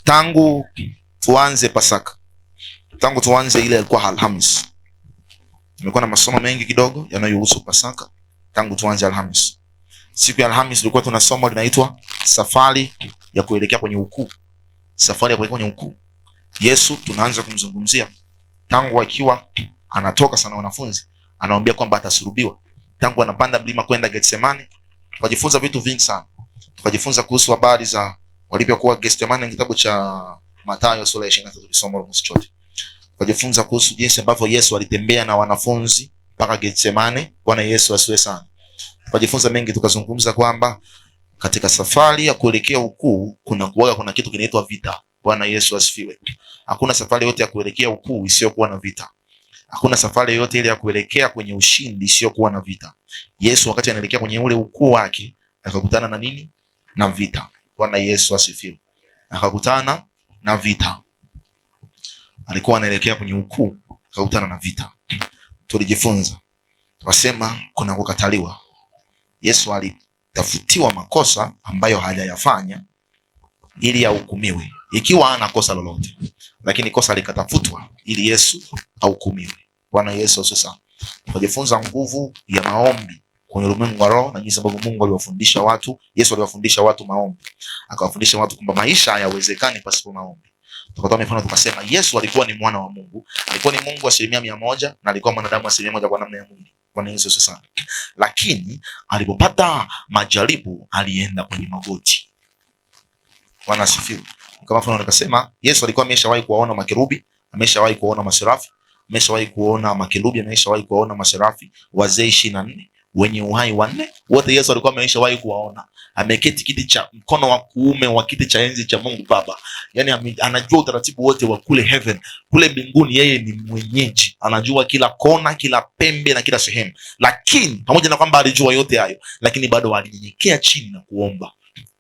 Tangu tuanze Pasaka, tangu tuanze ile ilikuwa Alhamisi, tumekuwa na masomo mengi kidogo yanayohusu Pasaka. Tangu tuanze Alhamisi, siku ya Alhamisi tulikuwa tuna somo linaitwa safari ya kuelekea kwenye ukuu. Safari ya kuelekea kwenye ukuu, Yesu tunaanza kumzungumzia tangu akiwa anatoka sana wanafunzi, anawaambia kwamba atasulubiwa, tangu anapanda mlima kwenda Getsemani. Tukajifunza vitu vingi sana. Tukajifunza kuhusu habari za walipokuwa Getsemani, kitabu cha Mathayo sura ya 23 tulisoma almost chote. Tukajifunza kuhusu jinsi ambavyo Yesu alitembea na wanafunzi mpaka Getsemani. Bwana Yesu asiwe sana. Tukajifunza mengi, tukazungumza kwamba katika safari ya kuelekea ukuu kuna kitu kinaitwa vita. Bwana Yesu asifiwe. Hakuna safari yote ya kuelekea ukuu isiyokuwa na vita. Hakuna safari yote ile ya kuelekea kwenye ushindi isiyokuwa na vita. Yesu wakati anaelekea kwenye ule ukuu wake akakutana na nini? Na vita. Bwana Yesu asifiwe. Akakutana na vita. Alikuwa anaelekea kwenye ukuu, akakutana na vita. Tulijifunza, tukasema kuna kukataliwa. Yesu alitafutiwa makosa ambayo hajayafanya ili ahukumiwe, ikiwa hana kosa lolote, lakini kosa likatafutwa ili Yesu ahukumiwe. Bwana Yesu asifiwe. Tukajifunza nguvu ya maombi kwenye ulimwengu wa roho na jinsi ambavyo Mungu aliwafundisha watu. Yesu aliwafundisha watu maombi, akawafundisha watu kwamba maisha hayawezekani pasipo maombi. Tukatoa mifano, tukasema Yesu alikuwa ni mwana wa Mungu, alikuwa ni Mungu 100% na alikuwa mwanadamu 100% kwa namna ya mwili. Bwana Yesu asifiwe. Lakini alipopata majaribu alienda kwenye magoti. Bwana asifiwe. Kama mfano nikasema Yesu alikuwa ameshawahi kuwaona makerubi, ameshawahi kuona maserafi, ameshawahi kuona makerubi, ameshawahi kuona maserafi, wazee 24 wenye uhai wanne, wote Yesu alikuwa ameshawahi kuwaona. Ameketi kiti cha mkono wa kuume wa kiti cha enzi cha Mungu Baba. Yaani anajua utaratibu wote wa kule heaven, kule mbinguni. Yeye ni mwenyeji, anajua kila kona, kila pembe na kila sehemu. Lakini pamoja na kwamba alijua yote hayo, lakini bado alinyenyekea chini na kuomba.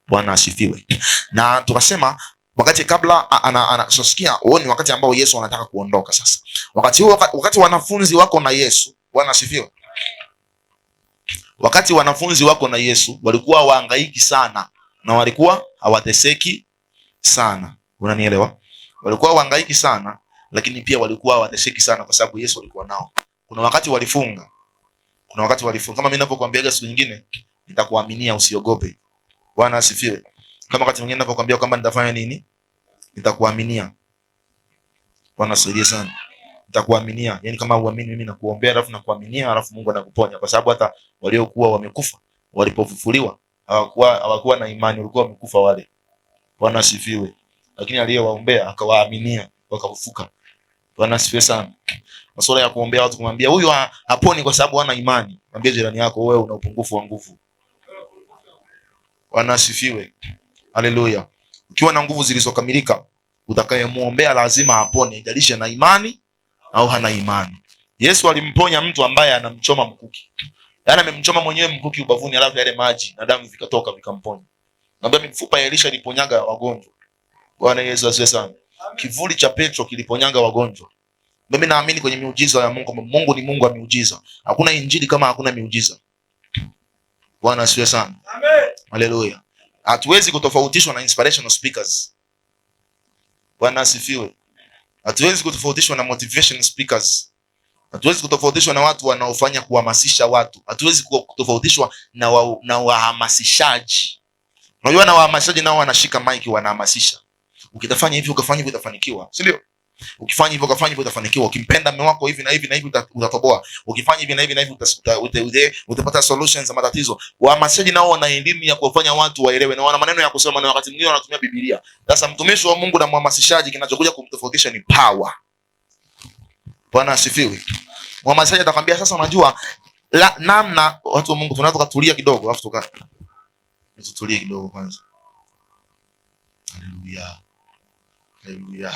Bwana asifiwe. Na tukasema wakati kabla anasikia uone, wakati ambao Yesu anataka kuondoka sasa. Wakati huo, wakati wanafunzi wako na Yesu, Bwana asifiwe. Wakati wanafunzi wako na Yesu walikuwa wahangaiki sana na walikuwa hawateseki sana. Unanielewa? Walikuwa wahangaiki sana, lakini pia walikuwa hawateseki sana kwa sababu Yesu alikuwa nao. Kuna wakati walifunga. Kuna wakati walifunga. Kama mimi ninapokuambia siku nyingine nitakuaminia, usiogope. Bwana asifiwe. Kama wakati mwingine ninapokuambia kwamba nitafanya nini, nitakuaminia. Bwana asifiwe sana. Nitakuaminia. Yaani kama uamini mimi nakuombea alafu nakuaminia alafu Mungu anakuponya, kwa sababu hata waliokuwa wamekufa walipofufuliwa hawakuwa na imani, walikuwa wamekufa wale. Bwana asifiwe. Lakini aliyewaombea akawaaminia wakafufuka. Bwana asifiwe sana. Masuala ya kuombea watu, kumwambia huyu haponi kwa sababu hana imani. Mwambie jirani yako wewe una upungufu wa nguvu. Bwana asifiwe. Haleluya. Ukiwa na nguvu zilizokamilika, utakayemuombea lazima apone, haijalishi na imani au hana imani. Yesu alimponya mtu ambaye anamchoma mkuki. Yaani amemchoma mwenyewe mkuki ubavuni, alafu yale maji na damu vikatoka vikamponya. Naomba mifupa ya Elisha iliponyaga wagonjwa. Bwana Yesu asifiwe sana. Kivuli cha Petro kiliponyaga wagonjwa. Mimi naamini kwenye miujiza ya Mungu. Mungu ni Mungu wa miujiza. Hakuna injili kama hakuna miujiza. Bwana asifiwe sana. Amen. Haleluya. Hatuwezi kutofautishwa na inspirational speakers. Bwana asifiwe. Hatuwezi kutofautishwa na motivation speakers. Hatuwezi kutofautishwa na watu wanaofanya kuhamasisha watu. Hatuwezi kutofautishwa na wahamasishaji. Unajua na wahamasishaji nao wanashika mic wanahamasisha. Ukitafanya hivi ukafanya hivi utafanikiwa. Si ndio? Ukifanya hivyo ukafanya hivyo utafanikiwa. Ukimpenda mume wako hivi na hivi na hivi utatoboa. Ukifanya hivi na hivi na hivi utapata solutions za matatizo. Wahamasishaji nao wana elimu ya kufanya watu waelewe na wana maneno ya kusema, na wakati mwingine wanatumia Biblia. Sasa mtumishi wa Mungu na mhamasishaji, kinachokuja kumtofautisha ni power. Bwana asifiwe. Mhamasishaji atakwambia sasa, unajua namna watu wa Mungu tunaweza kutulia kidogo alafu tutulie kidogo kwanza. Haleluya. Haleluya.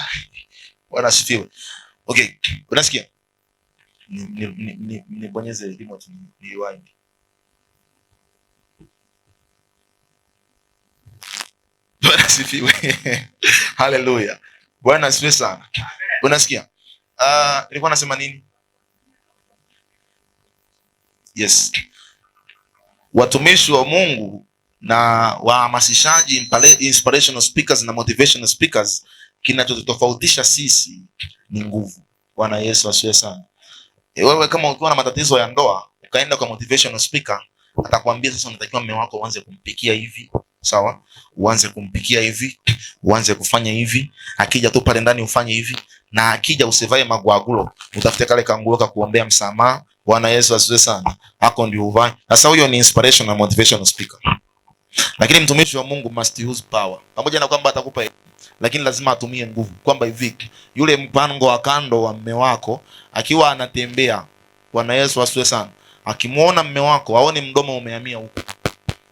Bwana asifiwe. Okay, unasikia? Nibonyeze remote ni rewind. Bwana asifiwe. Haleluya. Bwana asifiwe sana. Unasikia? Nilikuwa nasema nini? Yes. Watumishi wa Mungu na wahamasishaji, inspirational speakers na motivational speakers, kinachotofautisha sisi ni nguvu. Bwana Yesu asifiwe sana. Wewe kama ukiwa na matatizo ya ndoa ukaenda kwa motivational speaker, atakwambia sasa unatakiwa mume wako uanze kumpikia hivi, sawa? Uanze kumpikia hivi, uanze kufanya hivi, akija tu pale ndani ufanye hivi, na akija usivae magwagulo, utafute kale kanguo ka kuombea msamaha. Bwana Yesu asifiwe sana. Hako ndio uvae. Sasa huyo ni inspirational na motivational speaker. Lakini mtumishi wa Mungu must use power. Pamoja na kwamba atakupa, lakini lazima atumie nguvu. Kwamba hivi yule mpango wa kando wa mume wako akiwa anatembea, Bwana Yesu asifiwe sana, akimuona mume wako aone mdomo umehamia huko,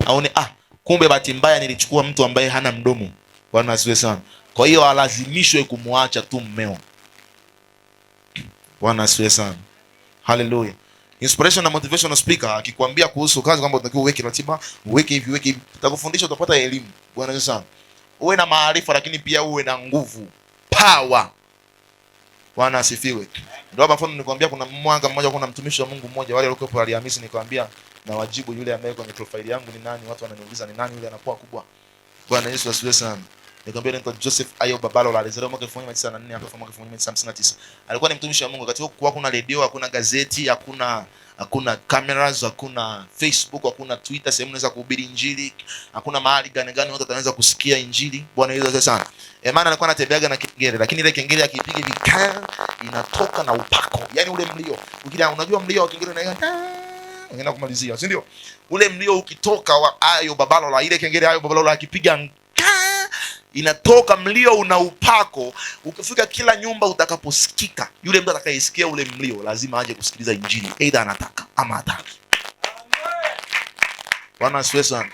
aone kumbe bahati mbaya nilichukua mtu ambaye hana mdomo. Bwana asifiwe sana. Kwa hiyo alazimishwe kumwacha tu mmeo. Bwana asifiwe sana. Hallelujah. Inspiration na motivational speaker akikwambia kuhusu kazi kwamba unatakiwa uweke ratiba, uweke hivi, utakufundisha, utapata elimu. Bwana asifiwe sana. Uwe na maarifa lakini pia uwe na nguvu, power. Bwana asifiwe. Ndio hapa mfano nikwambia, kuna mwanga mmoja, kuna mtumishi wa Mungu mmoja, wale walikuwa Alhamisi, nikwambia na wajibu yule ambaye kwenye profile yangu ni nani, watu wananiuliza ni nani yule anakuwa kubwa. Bwana Yesu asifiwe sana. Nikwambia anaitwa Joseph Ayo Babalo, alizaliwa mwaka 1994 akafa mwaka 1959. Alikuwa ni mtumishi wa Mungu. Wakati huo kwa hakuna radio, hakuna gazeti, hakuna cameras, hakuna Facebook, hakuna Twitter sehemu unaweza kuhubiri injili, hakuna mahali gani watu wataweza kusikia injili. Bwana Yesu asifiwe sana. Maana alikuwa anatembeaga na kengele, lakini ile kengele akipiga hivi inatoka na upako. Yaani ule mlio, ukila unajua mlio wa kengele unaenda kumalizia, si ndio? Ule mlio ukitoka wa Ayo Babalo la ile kengele, Ayo Babalo la akipiga inatoka mlio una upako. Ukifika kila nyumba utakaposikika, yule mtu atakayesikia ule mlio lazima aje kusikiliza injili, aidha anataka ama hataki. Bwana asifiwe sana.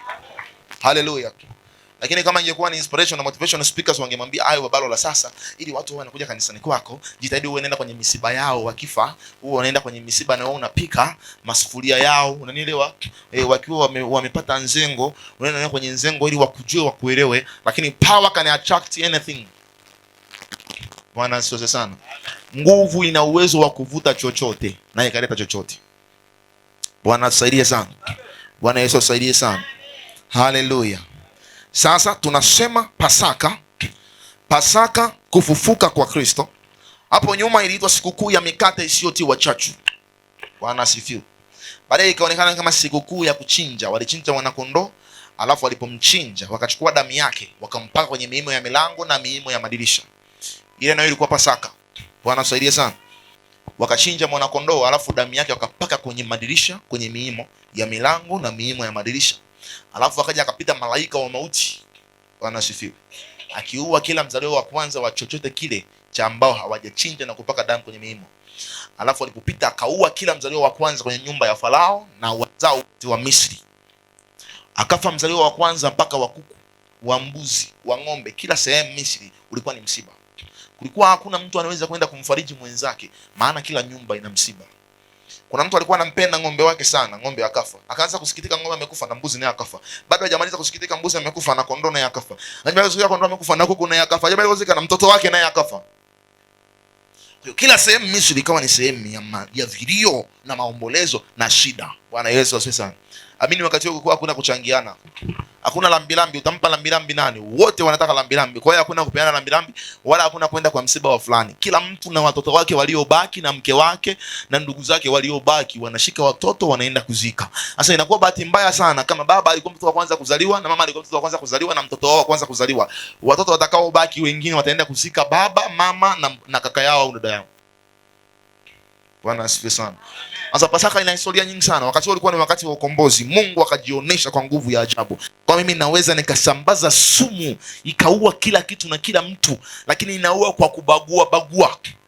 Hallelujah. Lakini kama ingekuwa ni inspiration na motivational speakers, wangemwambia Ayo Babalo la sasa, ili watu wanakuja kanisani kwako, jitahidi uwe nenda kwenye misiba yao, wakifa uwe unaenda kwenye misiba na wewe unapika masufuria yao, unanielewa? Wakiwa wamepata nzengo, unaenda kwenye nzengo ili wakujue, wakuelewe. Lakini power can attract anything. Bwana asifiwe sana. Nguvu ina uwezo wa kuvuta chochote na ikaleta chochote. Bwana tusaidie sana. Bwana Yesu asaidie sana. Hallelujah. Sasa tunasema Pasaka, kufufuka kwa Kristo. Hapo nyuma iliitwa sikukuu ya mikate isiyotiwa chachu. Bwana asifiwe. Baadaye ikaonekana kama sikukuu ya kuchinja. Walichinja mwanakondoo, alafu walipomchinja wakachukua damu yake wakampaka kwenye miimo ya milango na miimo ya madirisha. Ile nayo ilikuwa Pasaka. Bwana tusaidie sana. Wakachinja mwanakondoo, alafu damu yake wakapaka kwenye madirisha, kwenye miimo ya milango na miimo ya madirisha. Alafu akaja akapita malaika wa mauti. Bwana asifiwe. Akiua kila mzaliwa wa kwanza wa chochote kile cha ambao hawajachinja na kupaka damu kwenye miimo. Alafu alipopita akaua kila mzaliwa wa kwanza kwenye nyumba ya Farao na wazao wa Misri. Akafa mzaliwa wa kwanza mpaka wa kuku, wa mbuzi, wa ng'ombe, kila sehemu Misri ulikuwa ni msiba. Kulikuwa hakuna mtu anaweza kwenda kumfariji mwenzake, maana kila nyumba ina msiba. Kuna mtu alikuwa anampenda ng'ombe wake sana, ng'ombe akafa. Akaanza kusikitika, ng'ombe amekufa na mbuzi naye akafa. Bado hajamaliza kusikitika, mbuzi amekufa na kondoo naye akafa. Hajamaliza kusikitika, kondoo amekufa na kuku naye akafa. Hajamaliza kusikitika, na mtoto wake naye akafa. Kila sehemu Misri ikawa ni sehemu ya vilio na maombolezo na shida. Bwana Yesu asifiwe sana. Amini wakati huo kulikuwa hakuna kuchangiana. Hakuna lambilambi, utampa lambilambi nani? Wote wanataka lambilambi. Kwa hiyo hakuna kupeana lambilambi wala hakuna kwenda kwa msiba wa fulani. Kila mtu na watoto wake waliobaki na mke wake na ndugu zake waliobaki wanashika watoto wanaenda kuzika. Sasa inakuwa bahati mbaya sana kama baba alikuwa mtoto wa kwanza kuzaliwa na mama alikuwa mtoto wa kwanza kuzaliwa na mtoto wao wa kwanza kuzaliwa. Watoto watakaobaki wengine wataenda kuzika baba, mama na kaka yao au dada yao. Bwana asifiwe sana. Sasa Pasaka ina historia nyingi sana. Wakati ulikuwa ni wakati wa ukombozi. Mungu akajionyesha kwa nguvu ya ajabu. Kwa mimi naweza nikasambaza sumu ikaua kila kitu na kila mtu, lakini inaua kwa kubagua.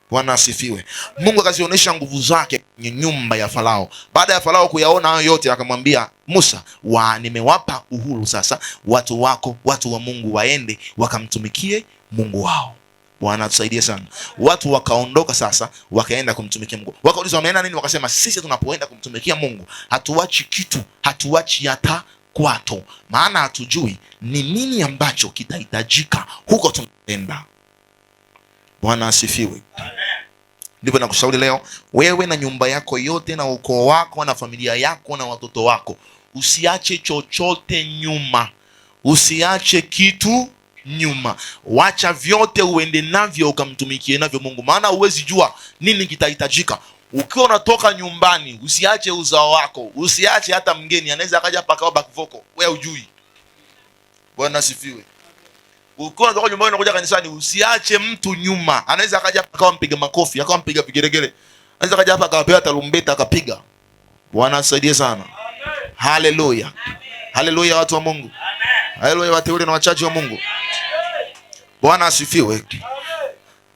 Bwana asifiwe. Mungu akazionyesha nguvu zake kwenye nyumba ya Farao. Baada ya Farao kuyaona hayo yote, akamwambia Musa, nimewapa uhuru sasa watu wako, watu wa Mungu waende wakamtumikie Mungu wao. Bwana tusaidie sana. Watu wakaondoka sasa, wakaenda kumtumikia Mungu. Wakauliza wameenda nini? Wakasema sisi tunapoenda kumtumikia Mungu, hatuachi kitu, hatuachi hata kwato. Maana hatujui ni nini ambacho kitahitajika huko tunaenda. Bwana asifiwe. Ndipo nakushauri leo, wewe na nyumba yako yote na ukoo wako na familia yako na watoto wako, usiache chochote nyuma, usiache kitu nyuma. Wacha vyote uende navyo ukamtumikie navyo Mungu, maana huwezi jua nini kitahitajika. Ukiwa unatoka nyumbani, usiache uzao wako, usiache hata mgeni anaweza akaja hapa akawa back vocal, wewe hujui. Bwana asifiwe. Ukiwa unatoka nyumbani unakuja kanisani, usiache mtu nyuma. Anaweza akaja hapa akawa mpiga makofi, akawa mpiga vigelegele. Anaweza akaja hapa akapewa tarumbeta akapiga. Bwana asaidie sana. Amen. Haleluya. Amen. Haleluya watu wa Mungu. Amen. Haleluya wateule na wachache wa Mungu. Amen. Bwana asifiwe. Amen.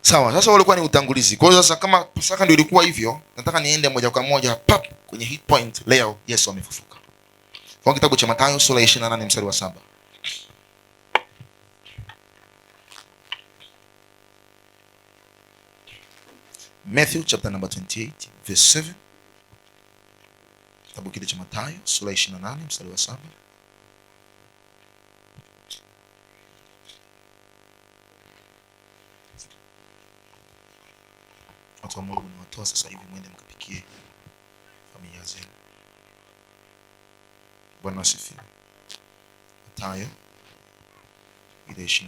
Sawa, sasa ulikuwa ni utangulizi. Kwa hiyo sasa kama Pasaka ndio ilikuwa hivyo, nataka niende moja kwa moja pap kwenye hit point. Leo Yesu amefufuka. Kwa kitabu cha Mathayo sura ya 28 mstari wa 7. Matthew chapter number 28 verse 7. Kitabu kile cha Mathayo sura ya 28 mstari wa 7. Watu wa Mungu nawatoa sasa hivi mwende mkapikie familia zenu. Bwana asifiwe. Mathayo ile 28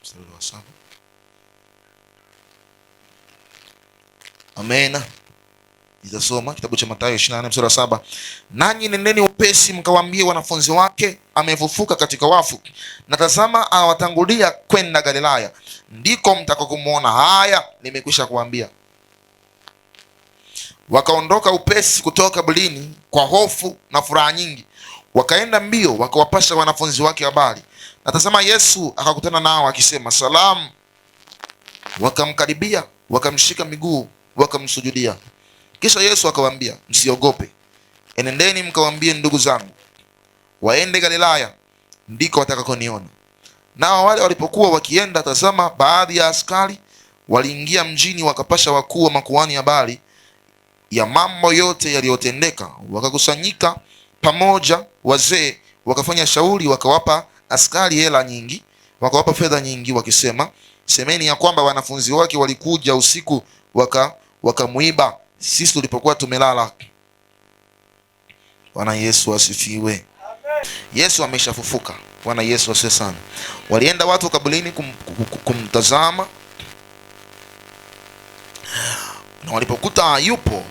mstari wa 7. Amen. Nitasoma kitabu cha Mathayo 28 mstari wa 7. Nanyi nendeni upesi mkawaambie wanafunzi wake amefufuka katika wafu, na tazama awatangulia kwenda Galilaya, ndiko mtakokumuona. Haya nimekwisha kuambia. Wakaondoka upesi kutoka Kaburini kwa hofu na furaha nyingi, wakaenda mbio wakawapasha wanafunzi wake habari. Na tazama Yesu akakutana nao akisema, salamu. Wakamkaribia, wakamshika miguu, wakamsujudia. Kisha Yesu akawaambia, msiogope, enendeni mkawaambie ndugu zangu waende Galilaya, ndiko watakakoniona. Nao wale walipokuwa wakienda, tazama baadhi ya askari waliingia mjini, wakapasha wakuu wa makuhani habari ya mambo yote yaliyotendeka. Wakakusanyika pamoja wazee, wakafanya shauri, wakawapa askari hela nyingi, wakawapa fedha nyingi, wakisema, semeni ya kwamba wanafunzi wake walikuja usiku wakamuiba sisi tulipokuwa tumelala. Bwana Yesu asifiwe. Amen. Yesu ameshafufuka. Bwana Yesu asifiwe sana. Walienda watu Kaburini kumtazama, na walipokuta hayupo,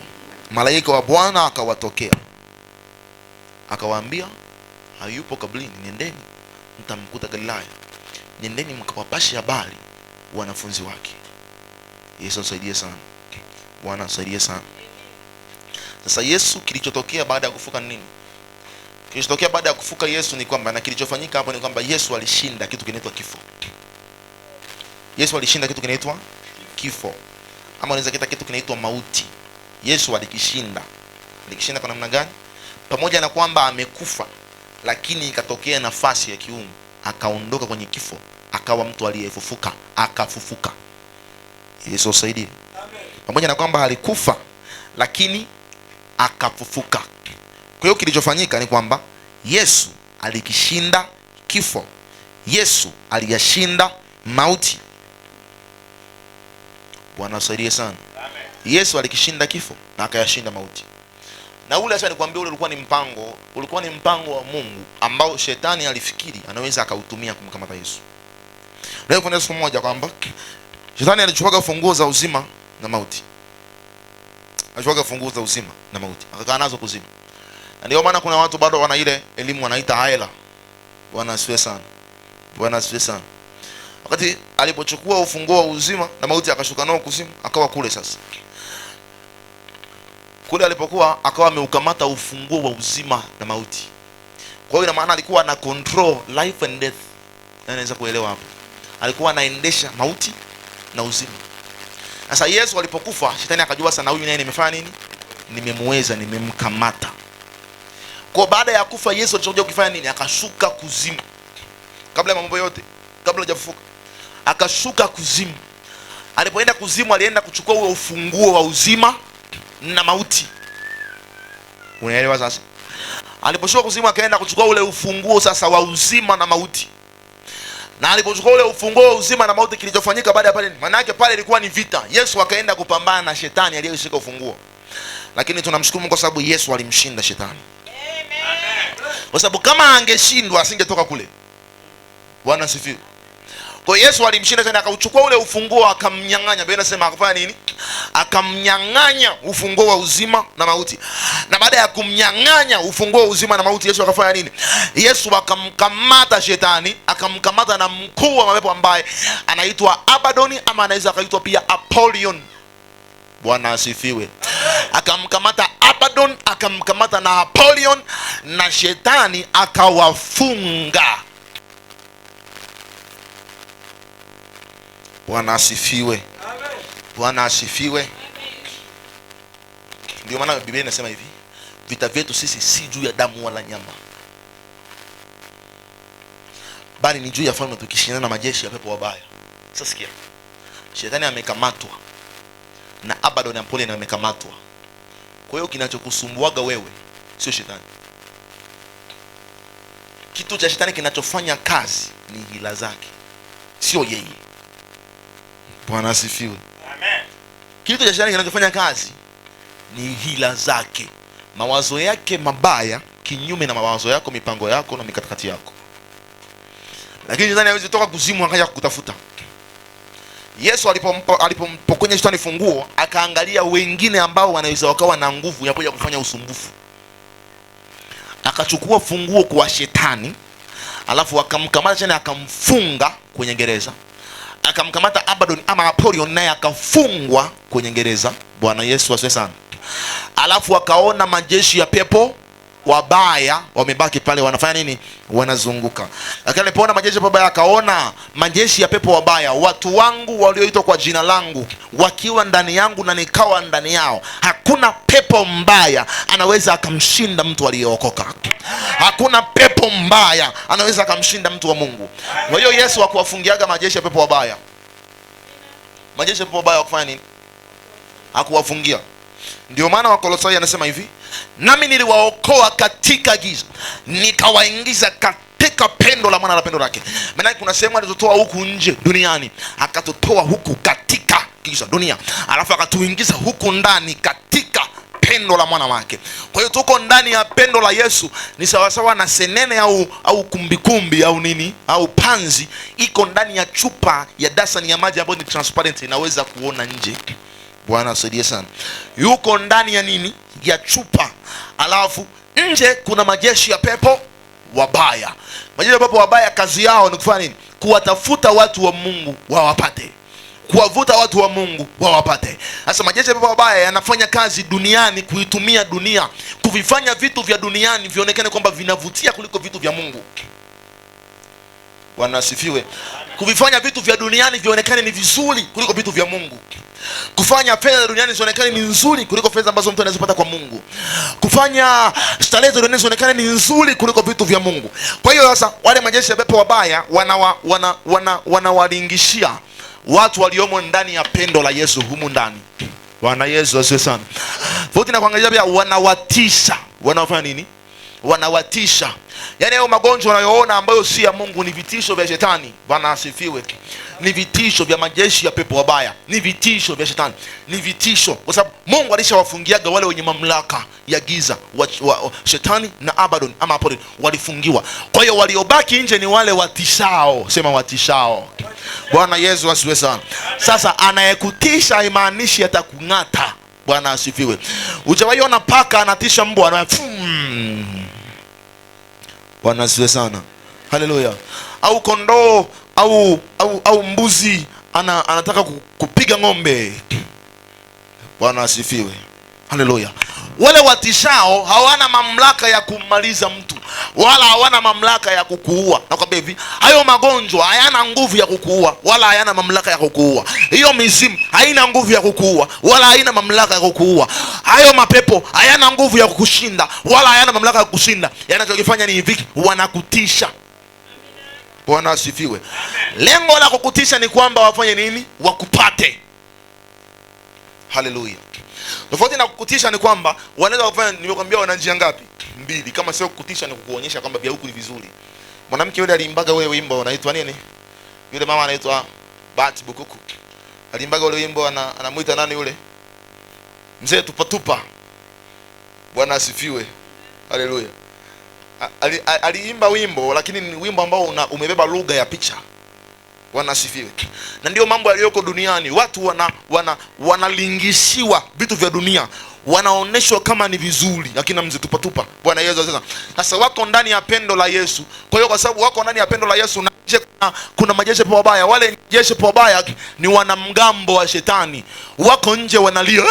malaika wa Bwana akawatokea akawaambia, hayupo Kaburini, nendeni mtamkuta Galilaya, nendeni mkawapashe habari wanafunzi wake. Yesu asaidie sana. Bwana asaidie sana. Sasa Yesu, kilichotokea baada ya kufuka nini? Kilichotokea baada ya kufuka Yesu ni kwamba, na kilichofanyika hapo ni kwamba Yesu alishinda kitu kinaitwa kifo. Yesu alishinda kitu kinaitwa kifo, ama unaweza kuita kitu kinaitwa mauti. Yesu alikishinda. Alikishinda kwa namna gani? Pamoja na kwamba amekufa, lakini ikatokea nafasi ya kiungu, akaondoka kwenye kifo, akawa mtu aliyefufuka, akafufuka. Yesu asaidie. Amen. Pamoja na kwamba alikufa, lakini akafufuka. Kwa hiyo kilichofanyika ni kwamba Yesu alikishinda kifo. Yesu aliyashinda mauti. Bwana asaidie sana. Amen. Yesu alikishinda kifo na akayashinda mauti. Na ule, acha nikwambie, ule ulikuwa ni mpango wa Mungu ambao shetani alifikiri anaweza akautumia kumkamata Yesu. Leo kuna siku moja kwamba shetani alichukua funguo za uzima na mauti. Alichukua funguo za uzima na mauti, akakaa nazo kuzimu. Na ndio maana kuna watu bado wana ile elimu wanaita haela. Bwana asifiwe sana. Bwana asifiwe sana. Wakati alipochukua ufunguo wa uzima na mauti akashuka nao kuzimu, akawa kule sasa. Kule alipokuwa akawa ameukamata ufunguo wa uzima na mauti. Kwa hiyo ina maana alikuwa ana control life and death. Naweza kuelewa hapo. Alikuwa anaendesha mauti na uzima. Sasa Yesu alipokufa, shetani akajua sana, huyu naye nimefanya nini? Nimemweza, nimemkamata. Kwa baada ya kufa Yesu alichokuja kufanya nini? Akashuka kuzimu. Kabla ya mambo yote, kabla hajafufuka, akashuka kuzimu. Alipoenda kuzimu, alienda kuchukua ule ufunguo wa uzima na mauti. Unaelewa sasa? Aliposhuka kuzimu, akaenda kuchukua ule ufunguo sasa wa uzima na mauti. Na alipochukua ule ufunguo wa uzima na mauti, kilichofanyika baada ya pale, maana yake pale ilikuwa ni vita. Yesu akaenda kupambana na shetani aliyeshika ufunguo. Lakini tunamshukuru Mungu kwa sababu Yesu alimshinda shetani. Amen. kwa sababu kama angeshindwa asingetoka kule. Bwana asifiwe. Kwa Yesu alimshinda tena, akauchukua ule ufunguo akamnyang'anya. Biblia inasema akafanya nini? Akamnyang'anya ufunguo wa uzima na mauti. Na baada ya kumnyang'anya ufunguo wa uzima na mauti, Yesu akafanya nini? Yesu akamkamata shetani, akamkamata na mkuu wa mapepo ambaye anaitwa Abadoni, ama anaweza akaitwa pia Apollyon. Bwana asifiwe. Akamkamata Abadon, akamkamata na Apollyon, na shetani akawafunga. Bwana asifiwe. Bwana asifiwe. Ndio maana Biblia inasema hivi, vita vyetu sisi si juu ya damu wala nyama, bali ni juu ya falme, tukishindana na majeshi ya pepo wabaya. Sasa sikia, shetani amekamatwa na Abaddon na Apollyon amekamatwa. Kwa hiyo kinachokusumbuaga wewe sio shetani. Kitu cha shetani kinachofanya kazi ni hila zake, sio yeye. Bwana asifiwe. Amen. Kitu cha shetani kinachofanya kazi ni hila zake, mawazo yake mabaya kinyume na mawazo yako, mipango yako na mikakati yako. Lakini shetani hawezi toka kuzimu akaja kukutafuta. Yesu alipompokonya shetani funguo, akaangalia wengine ambao wanaweza wakawa na nguvu ya kuja kufanya usumbufu. Akachukua funguo kwa shetani, alafu akamkamata tena akamfunga kwenye gereza. Akamkamata Abaddon ama Apollyon, naye akafungwa kwenye gereza. Bwana Yesu asifiwe sana. Alafu akaona majeshi ya pepo wabaya wamebaki pale, wanafanya nini? Wanazunguka. Lakini alipoona majeshi ya pepo wabaya, akaona majeshi ya pepo wabaya, watu wangu walioitwa kwa jina langu wakiwa ndani yangu na nikawa ndani yao, hakuna pepo mbaya anaweza akamshinda mtu aliyeokoka. Hakuna pepo mbaya anaweza akamshinda mtu wa Mungu. Kwa hiyo Yesu hakuwafungiaga majeshi ya pepo wabaya. Majeshi ya pepo wabaya wakufanya nini? Hakuwafungia. Ndio maana Wakolosai anasema hivi, nami niliwaokoa katika giza nikawaingiza katika pendo la mwana la pendo lake. Maana kuna sehemu alizotoa huku nje duniani, akatutoa huku katika giza dunia, alafu akatuingiza huku ndani katika pendo la mwana wake. Kwa hiyo tuko ndani ya pendo la Yesu. Ni sawasawa na senene au kumbikumbi au nini au panzi iko ndani ya chupa ya dasani ya maji ambayo ni transparent, inaweza kuona nje. Bwana asaidie sana. Yuko ndani ya nini? Ya chupa. Alafu nje kuna majeshi ya pepo wabaya. Majeshi ya pepo wabaya kazi yao ni kufanya nini? Kuwatafuta watu wa Mungu wawapate. Kuwavuta watu wa Mungu wawapate. Sasa majeshi ya pepo wabaya yanafanya kazi duniani, kuitumia dunia, kuvifanya vitu vya duniani vionekane kwamba vinavutia kuliko vitu vya Mungu. Bwana asifiwe. Kuvifanya vitu vya duniani vionekane ni vizuri kuliko vitu vya Mungu. Kufanya fedha duniani zionekane ni nzuri kuliko fedha ambazo mtu anazipata kwa Mungu. Kufanya starehe duniani zionekane ni nzuri kuliko vitu vya Mungu. Kwa hiyo sasa wale majeshi ya pepo wabaya wanawalingishia watu waliomo ndani ya pendo la Yesu humu ndani. Bwana Yesu asifiwe sana. Futi na kuangalia pia wanawatisha. Wanafanya nini? Wanawatisha. Yaani hayo magonjwa unayoona ambayo si ya Mungu ni vitisho vya shetani. Bwana asifiwe. Ni vitisho vya majeshi ya pepo wabaya. Ni vitisho vya shetani. Ni vitisho. Kwa sababu Mungu alishawafungiaga wale wenye mamlaka ya giza. Shetani na Abaddon ama Apollyon walifungiwa. Kwa hiyo waliobaki nje ni wale watishao. Sema watishao. Bwana Yesu asifiwe sana. Sasa anayekutisha haimaanishi atakung'ata. Bwana asifiwe. Ujawaiona paka anatisha mbwa na Bwana asifiwe sana. Haleluya. Au kondoo au mbuzi anataka kupiga ng'ombe. Bwana asifiwe. Haleluya. Wale watishao hawana mamlaka ya kumaliza mtu, wala hawana mamlaka ya kukuua. Nakwambia hivi, hayo magonjwa hayana nguvu ya kukuua, wala hayana mamlaka ya kukuua. Hiyo mizimu haina nguvu ya kukuua, wala haina mamlaka ya kukuua. Hayo mapepo hayana nguvu ya kukushinda, wala hayana mamlaka ya kukushinda. Yanachokifanya ni hivi, wanakutisha. Bwana asifiwe. Lengo la kukutisha ni kwamba wafanye nini? Wakupate. Haleluya. Tofauti na kukutisha ni kwamba wanaweza kufanya, nimekwambia wana njia ngapi? Mbili. Kama sio kukutisha ni kukuonyesha kwamba vya huku ni vizuri. Mwanamke yule alimbaga wewe wimbo unaitwa nini? Yule mama anaitwa Bahati Bukuku. Alimbaga ule wimbo, anamuita nani yule? Mzee Tupatupa. Bwana asifiwe. Haleluya. aliimba wimbo, lakini ni wimbo ambao umebeba lugha ya picha. Wanasifiwe. Na ndio mambo yaliyoko duniani. Watu wanalingisiwa vitu vya dunia, wanaoneshwa kama ni vizuri, lakini mzitupatupa. Bwana Yesu sasa. Sasa wako ndani ya pendo la Yesu. Kwa hiyo kwa sababu wako ndani ya pendo la Yesu, na kuna majeshi wabaya. Wale jeshi wabaya ni wanamgambo wa shetani. Wako nje wanalia,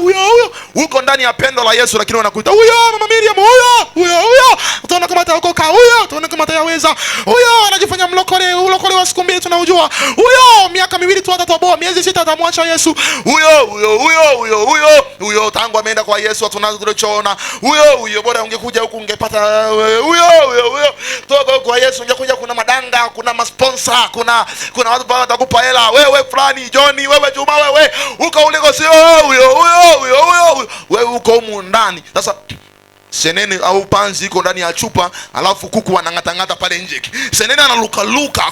huyo. Uko ndani ya pendo la Yesu, lakini wanakuita huyo Mama Miriam, huyo. Utaona kama ataokoka huyo, utaona kama ataweza. Huyo anajifanya mlokole wa siku mbili tunajua. Huyo miaka 2 tu atatoboa, miezi 6 atamwacha Yesu. Huyo tangu ameenda kwa Yesu tunachoona. Huyo bora ungekuja huku ungepata huyo. Toka kwa Yesu ungekuja, kuna madanga, kuna masponsa, kuna watu ambao watakupa hela. Wewe fulani, Johnny, wewe Juma, wewe uko uliko, sio huyo. Wewe uko humu ndani. Sasa senene au panzi iko ndani ya chupa, alafu kuku wanang'atang'ata pale nje. Senene analuka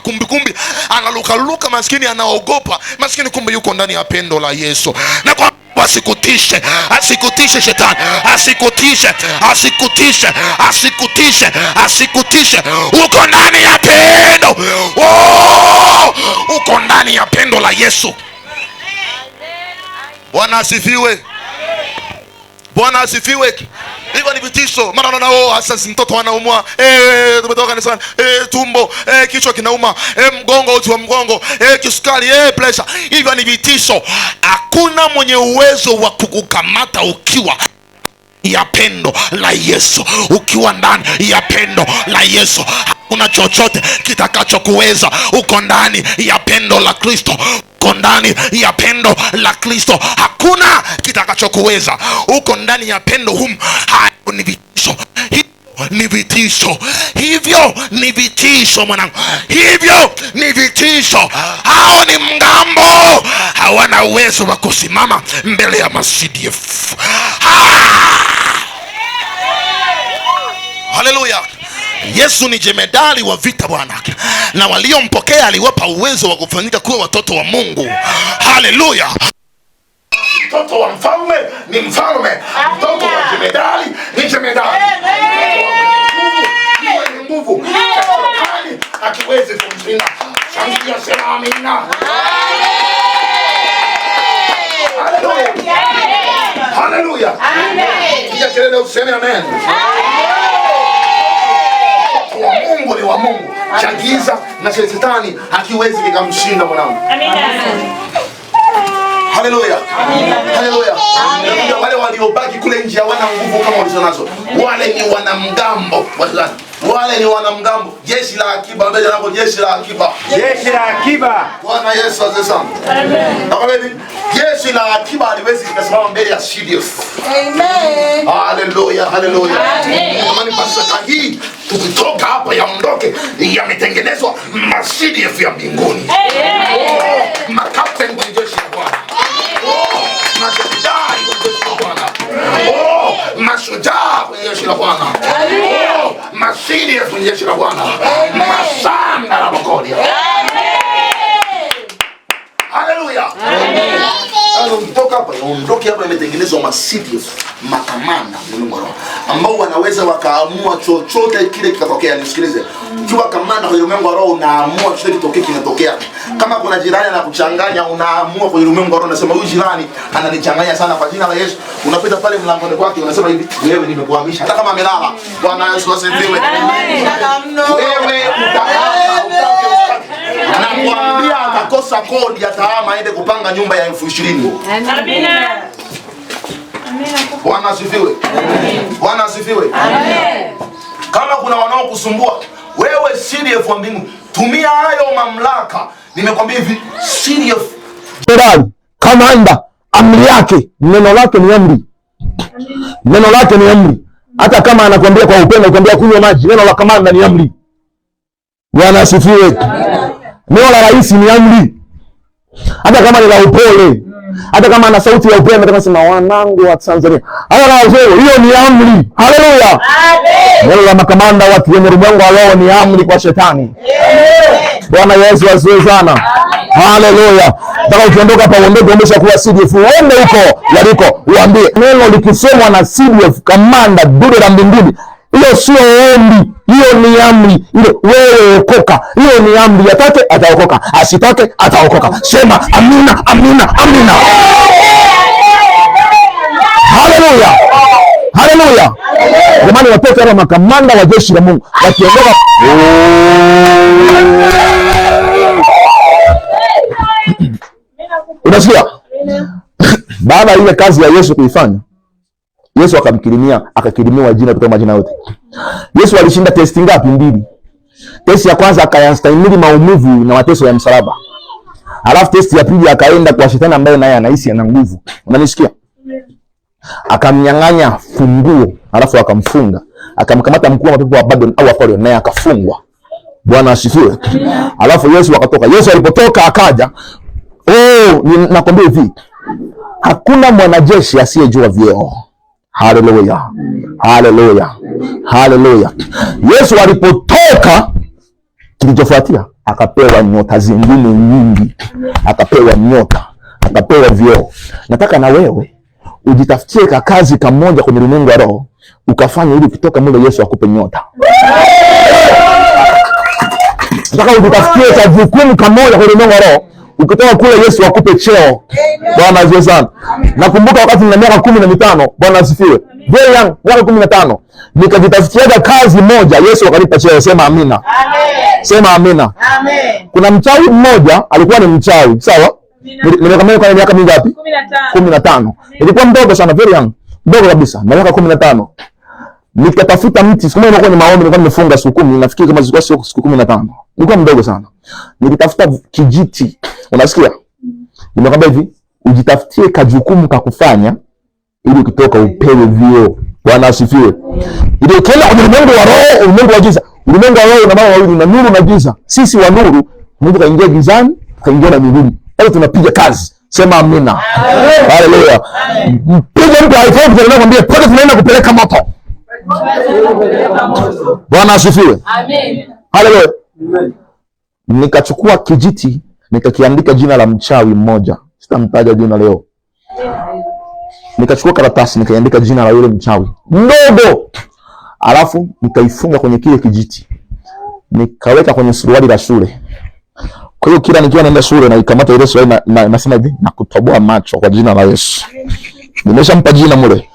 kumbi, analuka maskini, anaogopa maskini, kumbe yuko ndani ya pendo la Yesu. Na kwa asikutishe shetani, asikutishe. Uko ndani ya pendo. Uko ndani ya pendo la Yesu. Bwana asifiwe. Hivyo ni vitisho. Mara sasa mtoto anaumwa, tumetoka kanisani, tumbo, kichwa kinauma, mgongo, uti wa mgongo, kisukari, pressure. Hivyo ni vitisho. Hakuna mwenye uwezo wa kukukamata ukiwa ya pendo la Yesu. Ukiwa ndani ya pendo la Yesu, hakuna chochote kitakachokuweza. Uko ndani ya pendo la Kristo. Uko ndani ya pendo la Kristo, hakuna kitakachokuweza. Uko ndani ya pendo humu. Hayo ni vitisho. Hivyo ni vitisho mwanangu. Hivyo ni vitisho. Hao ni mgambo. Hawana uwezo wa kusimama mbele ya CDF. Haleluya. Yesu ni jemedali wa vita Bwana, na waliompokea aliwapa uwezo wa kufanyika kuwa watoto wa Mungu. Haleluya. Mtoto wa mfalme ni mfalme. Mtoto wa jemedali ni jemedali. Ni nguvu. Shetani akiwezi kumshinda. Shangilia, sema amina. Haleluya. Amen. Ya kelele useme amen. Mungu ni wa Mungu. Changiza na shetani hakiwezi kikamshinda mwanangu. Amina. Haleluya. Haleluya. Wale waliobaki kule nje hawana nguvu kama walizonazo. Wale ni wanamgambo. Wale ni wanamgambo. Jeshi la akiba, mbele yako jeshi la akiba. Jeshi la akiba. Bwana Yesu asifiwe. Amen. Amen. Jeshi la akiba haliwezi kusimama mbele ya CDF. Amen. Haleluya, haleluya. Amen. Amani pasaka hii tukitoka hapa yaondoke yametengenezwa CDF ya mbinguni. Amen. Makapteni wa jeshi la Bwana. Mashujaa wa jeshi la Bwana. Mashujaa wa jeshi la Bwana. Masidi ya jeshi la Bwana. Masanda la Mokolia. Haleluya. Ukitoka hapa uondoke hapa imetengenezwa CDF, makamanda ambao wanaweza wakaamua chochote kile kikatokea. Nisikilize. Ukiwa kamanda kwenye ulimwengu wa roho unaamua chochote kitokee kinatokea. Kama kuna jirani anakuchanganya unaamua kwenye ulimwengu wa roho unasema huyu jirani ananichanganya sana, kwa jina la Yesu unapita pale mlangoni kwake unasema hivi, wewe nimekuhamisha hata kama amelala. Bwana Yesu asifiwe. Wewe anakuambia atakosa kodi atahama aende kupanga nyumba ya 20,000. Amina. Bwana asifiwe. Bwana asifiwe. Amen. Kama kuna wanaokusumbua wewe, CDF wa mbingu, tumia hayo mamlaka. Nimekwambia hivi, CDF kamanda, amri yake, neno lake ni amri. Neno lake ni amri. Hata kama anakuambia kwa upendo, anakuambia kunywa maji, neno la kamanda ni amri. Bwana asifiwe. Neno la rais ni amri. Hata kama ni la upole, hata kama ana sauti ya upendo, hata kama sema wanangu wa Tanzania, hata na wazee, hiyo ni amri. Haleluya. Amen. Neno la makamanda watu wenye ulimwengu wa roho ni amri kwa shetani. Amen. Bwana Yesu asifiwe sana. Haleluya. Nataka ukiondoka hapa uondoke umesha kuwa CDF, uende huko yaliko, uambie neno likisomwa na CDF kamanda dude la mbinguni Hiyo sio ombi, hiyo ni amri. Ile wewe okoka, hiyo ni amri. Atake ataokoka, asitake ataokoka. Sema amina, amina, amina. Haleluya, haleluya. Jamani, watoto wa makamanda wa jeshi la Mungu wakiondoka, unasikia? Baada ya ile kazi ya Yesu kuifanya, Yesu akakirimiwa jina kutoka majina yote. Yesu alishinda testi ngapi? 2. Testi ya kwanza akayastahimili maumivu na mateso ya msalaba. Alafu testi ya pili akaenda kwa shetani ambaye naye anahisi ana nguvu. Unanisikia? Akamnyang'anya funguo, alafu akamfunga. Akamkamata mkuu wa mapepo wa Babylon au Apollo, naye akafungwa. Bwana asifiwe. Alafu Yesu akatoka. Yesu alipotoka akaja, nakwambia hivi, hakuna mwanajeshi asiyejua vyeo. Haleluya, haleluya, haleluya. Yesu alipotoka, kilichofuatia akapewa nyota zingine nyingi, akapewa nyota, akapewa vyeo. Nataka na wewe ujitafutie kazi kamoja kwenye ulimwengu wa roho, ukafanya ili kutoka mule Yesu akupe nyota. Nataka ujitafutie jukumu kamoja kwenye ulimwengu wa roho, ukitoka kule Yesu akupe cheo. Bwana asifiwe sana. Nakumbuka wakati nina miaka 15, Bwana asifiwe, very young, miaka 15, nikajitafutia kazi moja, Yesu akanipa cheo. Sema amina. Amen. Sema amina. Amen. Kuna mchawi mmoja, alikuwa ni mchawi, sawa? Nimekamata kwa miaka mingapi? 15. Nilikuwa mdogo sana, very young, mdogo kabisa, na miaka 15. Nikatafuta mti, siku moja kwenye maombi nilikuwa nimefunga siku 10, nafikiri kama zilikuwa sio siku 15. Nilikuwa mdogo sana. Nikitafuta kijiti, unasikia? Nimekwambia hivi, ujitafutie kajukumu kakufanya ili ukitoka upewe vyeo. Bwana asifiwe. Ili ukienda kwenye ulimwengu wa roho, ulimwengu wa giza. Ulimwengu wa roho una mambo mawili, na nuru na giza. Sisi wa nuru, Mungu kaingia gizani, kaingia na mbinguni. Leo tunapiga kazi. Sema amina. Haleluya. Mpige mtu aifahamu kwa kumwambia pale tunaenda kupeleka moto. Bwana asifiwe. Amen. Haleluya. Nikachukua kijiti, nikakiandika jina la mchawi mmoja. Sitamtaja jina leo. Nikachukua karatasi, nikaiandika jina la yule mchawi ndogo. Alafu nikaifunga kwenye kile kijiti. Nikaweka kwenye suruali la shule. Kwa hiyo kila nikiwa naenda shule na ikamata ile suruali na nasema hivi, na kutoboa macho kwa jina la Yesu. Nimeshampa jina mule.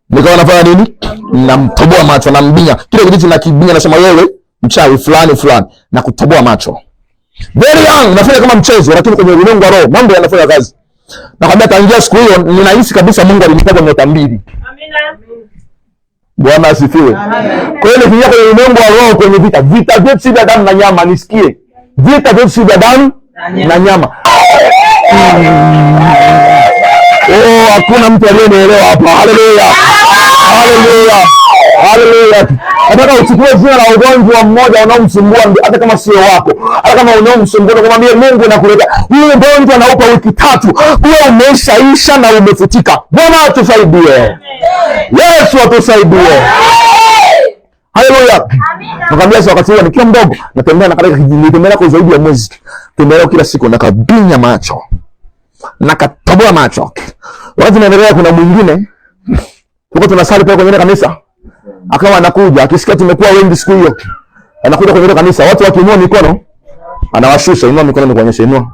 Nikawa nafanya nini? Namtoboa macho, nambinya. Kile kijiti nakibinya, nasema wewe mchawi fulani fulani, na kutoboa macho. Very young, nafanya kama mchezo, lakini kwenye ulimwengu wa roho mambo yanafanya kazi. Nakwambia tangia siku hiyo ninahisi kabisa Mungu alinipa nyota 2. Amina. Bwana asifiwe. Kwa hiyo nikiingia kwenye ulimwengu wa roho, kwenye vita vyetu si vya damu na nyama, nisikie. Vita vyetu si vya damu na nyama. Hakuna mtu aliyenielewa hapa. Haleluya. Haleluya. Haleluya. Nataka uchukue jina la ugonjwa mmoja unaomsumbua, hata kama sio wako, hata kama unaomsumbua, kumwambia Mungu nakuleta huyu ugonjwa, naupa wiki 3, wewe umeshaisha na umefutika. Bwana atusaidie. Yesu atusaidie. Haleluya. Nakwambia sasa, wakati huo nikiwa mdogo, natembea na katika kijiji, tembea kwa zaidi ya mwezi, tembea kila siku, nakabinya macho, nakatoboa macho. Wakati naendelea, kuna mwingine tuko tunasali pale kwenye kanisa, akawa anakuja, akisikia tumekuwa wengi siku hiyo, anakuja kwenye kanisa, watu wakiinua mikono anawashusha. Inua mikono nikuonyeshe, inua.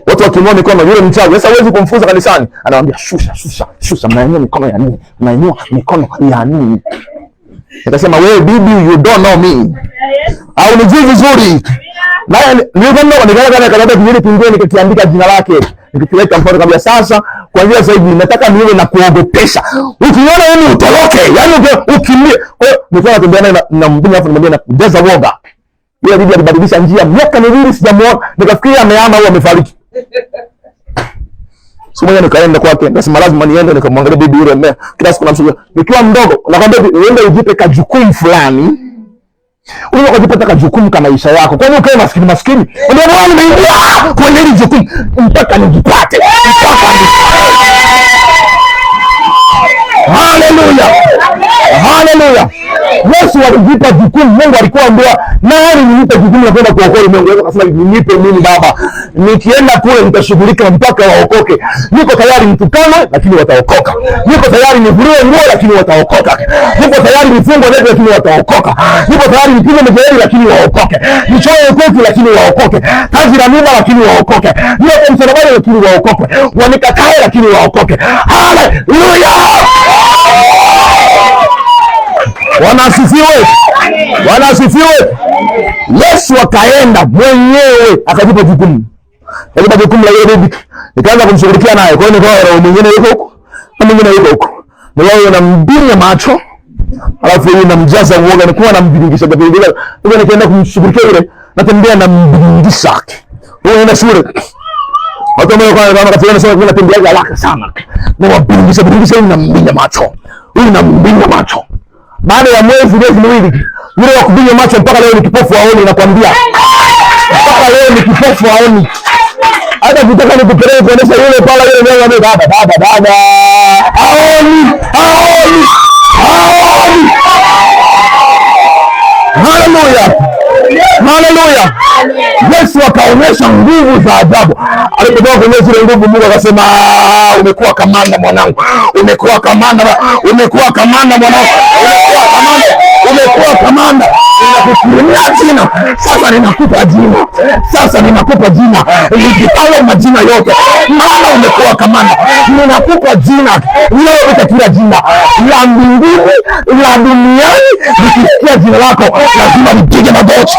Watu wakiinua mikono, yule mchawi sasa huwezi kumfunza kanisani, anawaambia shusha, mnainua mikono ya nini? Mnainua mikono ya nini? Nikasema wewe bibi, you don't know me. Au nijui vizuri. Na nilipoenda nikaenda kijiji kingine, nikakiandika jina lake, nikiweka mfano kabla. Sasa kuanzia sasa hivi nataka niwe na kuogopesha. Ukiona yeye utoroke, yani ukimbie. Kwa hiyo nilikuwa natembea naye na mbuni, afu nimwambia na kujaza woga. Yeye bibi alibadilisha njia, miaka miwili sijamuona, nikafikiria amehama au amefariki. Siku moja nikaenda kwake, nikasema lazima niende nikamwangalia bibi yule mmea. Kila siku namshuhudia. Nikiwa mdogo, nakwambia uende ujipe kajukumu fulani. Unaweza kujipata kajukumu kama maisha yako. Kwani ukae maskini? Ndio maana nimeingia kwenye hili jukumu mpaka nijipate. Haleluya. Haleluya. Yesu alijipa jukumu. Mungu alikuwa ambaye nani nipe jukumu la kwenda kuokoa ulimwengu. Akasema nipe mimi Baba. nikienda kule nitashughulika mpaka waokoke. Niko tayari mtukanwe, lakini wataokoka. Niko tayari nivuliwe nguo, lakini wataokoka. Niko tayari nifungwe ndevu, lakini wataokoka. Niko tayari nipigwe makelele, lakini waokoke. Nichoe kwetu, lakini waokoke. Kazi la mimba, lakini waokoke. Niwe msalabani, lakini waokoke. Wanikatae, lakini waokoke. Haleluya! Wanasifiwe. Wanasifiwe. Yesu akaenda mwenyewe akajipa jukumu. Akajipa jukumu la yeye bibi. Nikaanza kumshughulikia naye. Kwa hiyo nikawa roho mwingine yuko huko, na mwingine yuko huko. Nilao nambinya macho. Alafu yeye namjaza uoga, nilikuwa nambiringisha kabisa. Ndio nikaenda kumshughulikia yule, natembea nambiringisha. Huyo anaenda shule. Watu ambao kama katika sema kuna tembea haraka sana. Na wabiringisha biringisha nambinya macho. Huyu nambinya macho. Baada ya miezi miwili, yule wa kubinya macho mpaka leo ni kipofu haoni, nakwambia. Mpaka leo ni kipofu haoni. Hata kutaka nikupeleke kuonesha yule pala yule leo ame baba. Haoni. Haleluya. Haleluya. Yesu akaonyesha nguvu za ajabu. Alipotoka kuonyesha zile nguvu, Mungu akasema, umekuwa kamanda mwanangu. Umekuwa kamanda mwanangu. Umekuwa kamanda. Ninakukurimia jina. Sasa ninakupa jina. Nikipale majina yote. Maana umekuwa kamanda. Ninakupa jina. Ninalopita kila jina. La mbinguni, la duniani. Nikisikia jina lako, lazima nipige magoti.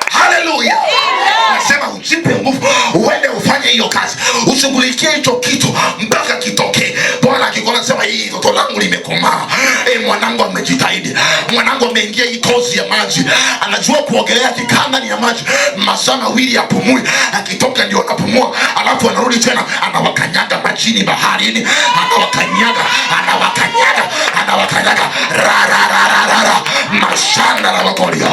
Haleluya. Nasema ujipe nguvu, uende ufanye hiyo kazi. Ushughulikie hicho kitu mpaka kitokee. Bwana akikuona anasema hii toto langu limekomaa. Mwanangu amejitahidi. Mwanangu ameingia hii tozi ya maji. Anajua kuogelea akikaa ndani ya maji. Masaa mawili yapumui. Akitoka ndio anapumua. Alafu anarudi tena anawakanyaga majini baharini. Anawakanyaga. Mashanda la makolia.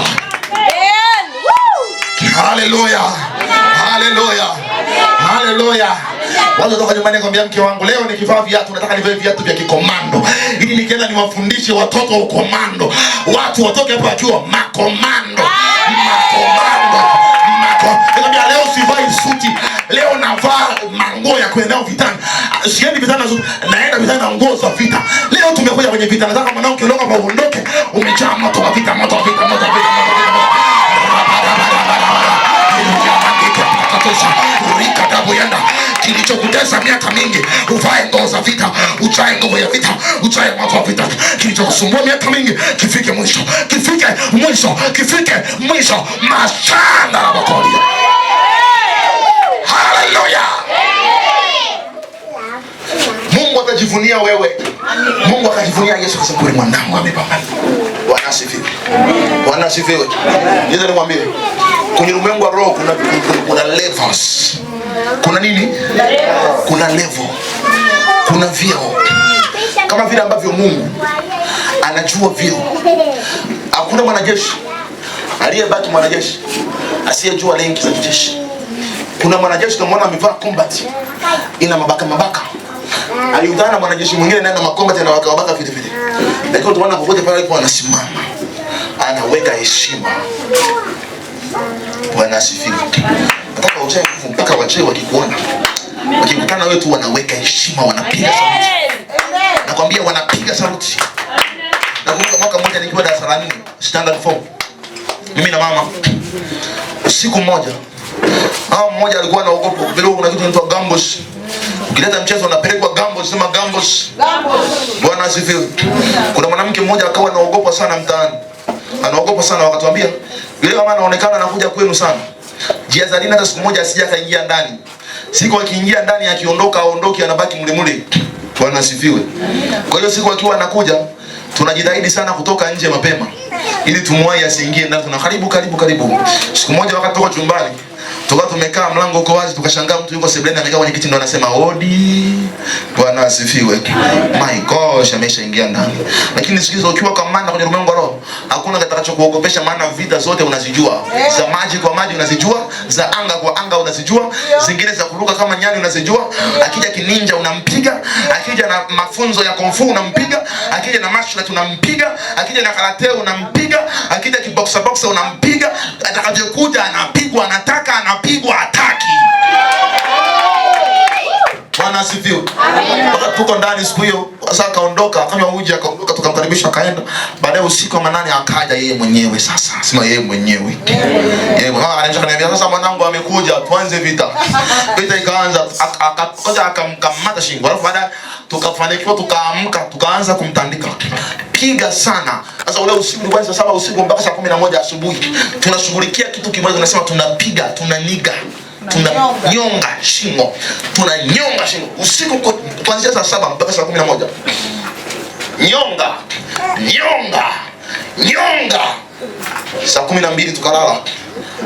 Haleluya. Wale kutoka nyumbani kwambia mke wangu, leo nikivaa viatu nataka nivae viatu vya kikomando. Ili nikienda niwafundishe watoto ukomando. Watu watoke hapa wakiwa makomando. Nikamwambia leo sivai suti. Leo navaa manguo ya kwenda vitani. Siendi vitani naenda vitani na nguo za vita. Leo tumekuja kwenye vita. Nataka mwanangu kiloga kwa uondoke. Umejaa moto wa vita. Kilichokutesa miaka mingi, uvae nguo za vita, uchae nguvu ya vita, uchae moto wa vita. Kilichokusumbua miaka mingi kifike mwisho. Mashanda la makolia. Haleluya. Mungu atajivunia wewe. Mungu akajivunia Yesu kwa sababu mwanangu amepambana. Bwana asifiwe. Niweza nikwambie, kwenye ulimwengu wa roho kuna levels. Kuna nini? Kuna level. Kuna vyeo. Kama vile ambavyo Mungu anajua vyeo. Hakuna mwanajeshi aliyebaki mwanajeshi asiyejua lenki za kijeshi. Kuna mwanajeshi tunamwona amevaa combat ina mabaka. Aliudana na mwanajeshi mwingine naenda makombat na wakawabaka vile. Lakini tunaona popote pale alipo anasimama. Anaweka heshima. Bwana asifiwe. Nataka uchae nguvu mpaka wachee wakikuona. Wakikutana wewe tu wanaweka heshima, wanapiga sauti. Nakwambia wanapiga sauti. Nakumbuka mwaka mmoja nikiwa darasa la 4 standard 4. Mimi na mama. Siku moja. Mmoja alikuwa anaogopa vile kuna kitu kinaitwa gambos. Ukileta mchezo unapelekwa gambos, sema gambos. Bwana asifiwe. Kuna mwanamke mmoja akawa anaogopa sana mtaani. Anaogopa sana, wakatuambia yule mama anaonekana anakuja kwenu sana. Jiazalini hata siku moja asije akaingia ndani. Siku akiingia ndani akiondoka aondoki anabaki mule. Bwana asifiwe. Kwa hiyo siku akiwa anakuja tunajitahidi sana kutoka nje mapema ili tumwahi asiingie ndani. Tuna karibu. Siku moja wakati toka chumbani tukawa tumekaa mlango uko wazi, tukashangaa mtu yuko sebuleni amekaa kwenye kiti ndo anasema hodi. Bwana asifiwe. My gosh, ameshaingia ndani. Lakini sikiza, ukiwa kamanda kwenye ulimwengu roho. Hakuna kitakachokuogopesha, maana vita zote unazijua. Za maji kwa maji unazijua, za anga kwa anga unazijua, zingine za kuruka kama nyani unazijua. Akija kininja unampiga, akija na mafunzo ya kung fu unampiga, akija na martial art unampiga, akija na karate unampiga, akija kiboxer unampiga, atakayokuja anapigwa, anataka anapigwa, hataki. Bwana asifiwe. Wakati tuko ndani siku hiyo, sasa akaondoka, akanywa uji, akaondoka, tukamkaribisha akaenda. Baadaye usiku wa manane akaja yeye mwenyewe sasa. Sema yeye mwenyewe. Yeye mwenyewe anaanza kuniambia, sasa mwanangu amekuja, tuanze vita. Vita ikaanza, akaja akamkamata shingo. Alafu baadaye tukafanikiwa, tukaamka, tukaanza kumtandika. Piga sana. Sasa ule usiku ulikuwa saa 7 usiku mpaka saa 11 asubuhi. Tunashughulikia kitu kimoja, tunasema tunapiga, tunaniga. Tunanyonga shingo. Tunanyonga shingo. Usiku kuanzia saa 7 mpaka saa 11. Nyonga. Nyonga. Nyonga. Saa 12 tukalala.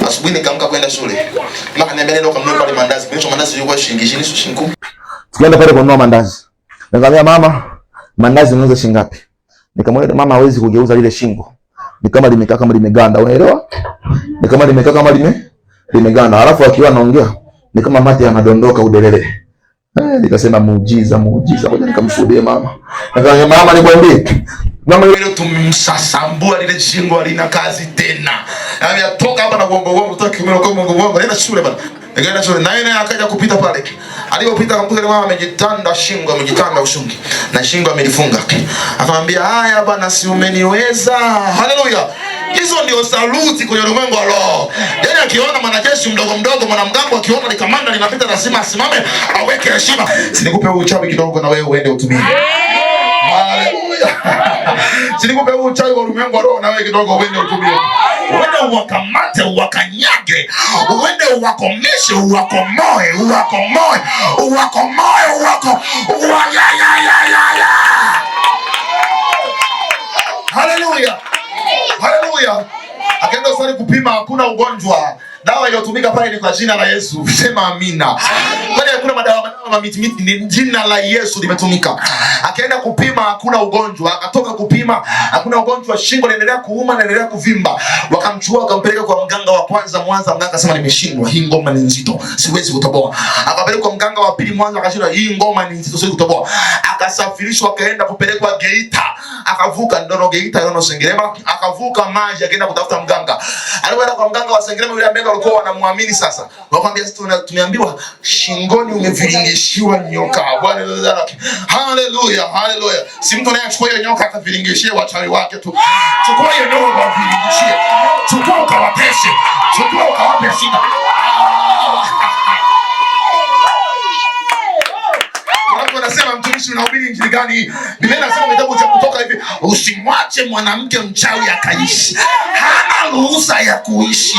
Asubuhi nikaamka kwenda shule. Mama niambia nenda kanunue pale mandazi. Kesho mandazi yalikuwa shilingi 20. Tukaenda pale kununua mandazi. Nikamwambia mama, mandazi unauza shilingi ngapi? Nikamwambia mama hawezi kugeuza lile shingo. Ni kama limekaa kama limeganda, unaelewa? Ni kama limekaa kama limeganda. Alafu akiwa anaongea ni kama mate yanadondoka udelele. Nikasema muujiza. Ngoja nikamshuhudie mama. Nikamwambia mama, nikwambie. Mama yule tumemsasambua lile shingo halina kazi tena. Yaani atoka hapa na gongo kutoka kiume kwa gongo. Nenda shule bana. Nikaenda shule. Na yeye akaja kupita pale. Alipopita akamkuta mama amejitanda shingo, amejitanda ushungi. Na shingo amelifunga. Akamwambia, "Haya bana, si umeniweza." Haleluya. Hizo ndio saluti kwenye ulimwengu wa roho. Yaani akiona mwanajeshi mdogo mwanamgambo akiona ni kamanda linapita lazima asimame aweke heshima. Sinikupe uchawi kidogo na wewe uende utumie. Haleluya. Sinikupe uchawi wa ulimwengu wa roho na wewe kidogo uende utumie. Uende uwakamate, uwakanyage. Uende uwakomeshe, uwakomoe. Haleluya. Haleluya. Akaenda hospitali kupima, hakuna ugonjwa. Dawa iliyotumika pale ni kwa jina la Yesu. Sema amina. Kwani hakuna madawa mamiti, ni jina la Yesu limetumika. Akaenda kupima, hakuna ugonjwa. Akatoka kupima, hakuna ugonjwa. Shingo linaendelea kuuma, linaendelea kuvimba. Wakamchukua akampeleka kwa mganga wa kwanza Mwanza. Mganga akasema nimeshindwa, hii ngoma ni nzito, siwezi kutoboa. Akapeleka kwa mganga wa pili Mwanza, akashindwa, hii ngoma ni nzito, siwezi kutoboa. Akasafirishwa akaenda kupelekwa Geita. Akavuka Ndono Geita, Ndono Sengerema, akavuka maji akaenda kutafuta mganga. Alipoenda kwa mganga wa Sengerema, yule ambaye walikuwa wanamwamini sasa. Wakamwambia tumeambiwa shingoni umeviringishiwa nyoka. Bwana lake. Haleluya, haleluya. Si mtu anayechukua hiyo nyoka akaviringishia wachawi wake tu. Chukua hiyo nyoka ukaviringishie. Chukua ukawapeshe. Chukua ukawape shida. Anasema mtumishi unahubiri injili gani? Biblia inasema kitabu cha Kutoka hivi, usimwache mwanamke mchawi akaishi. Hana ruhusa ya kuishi.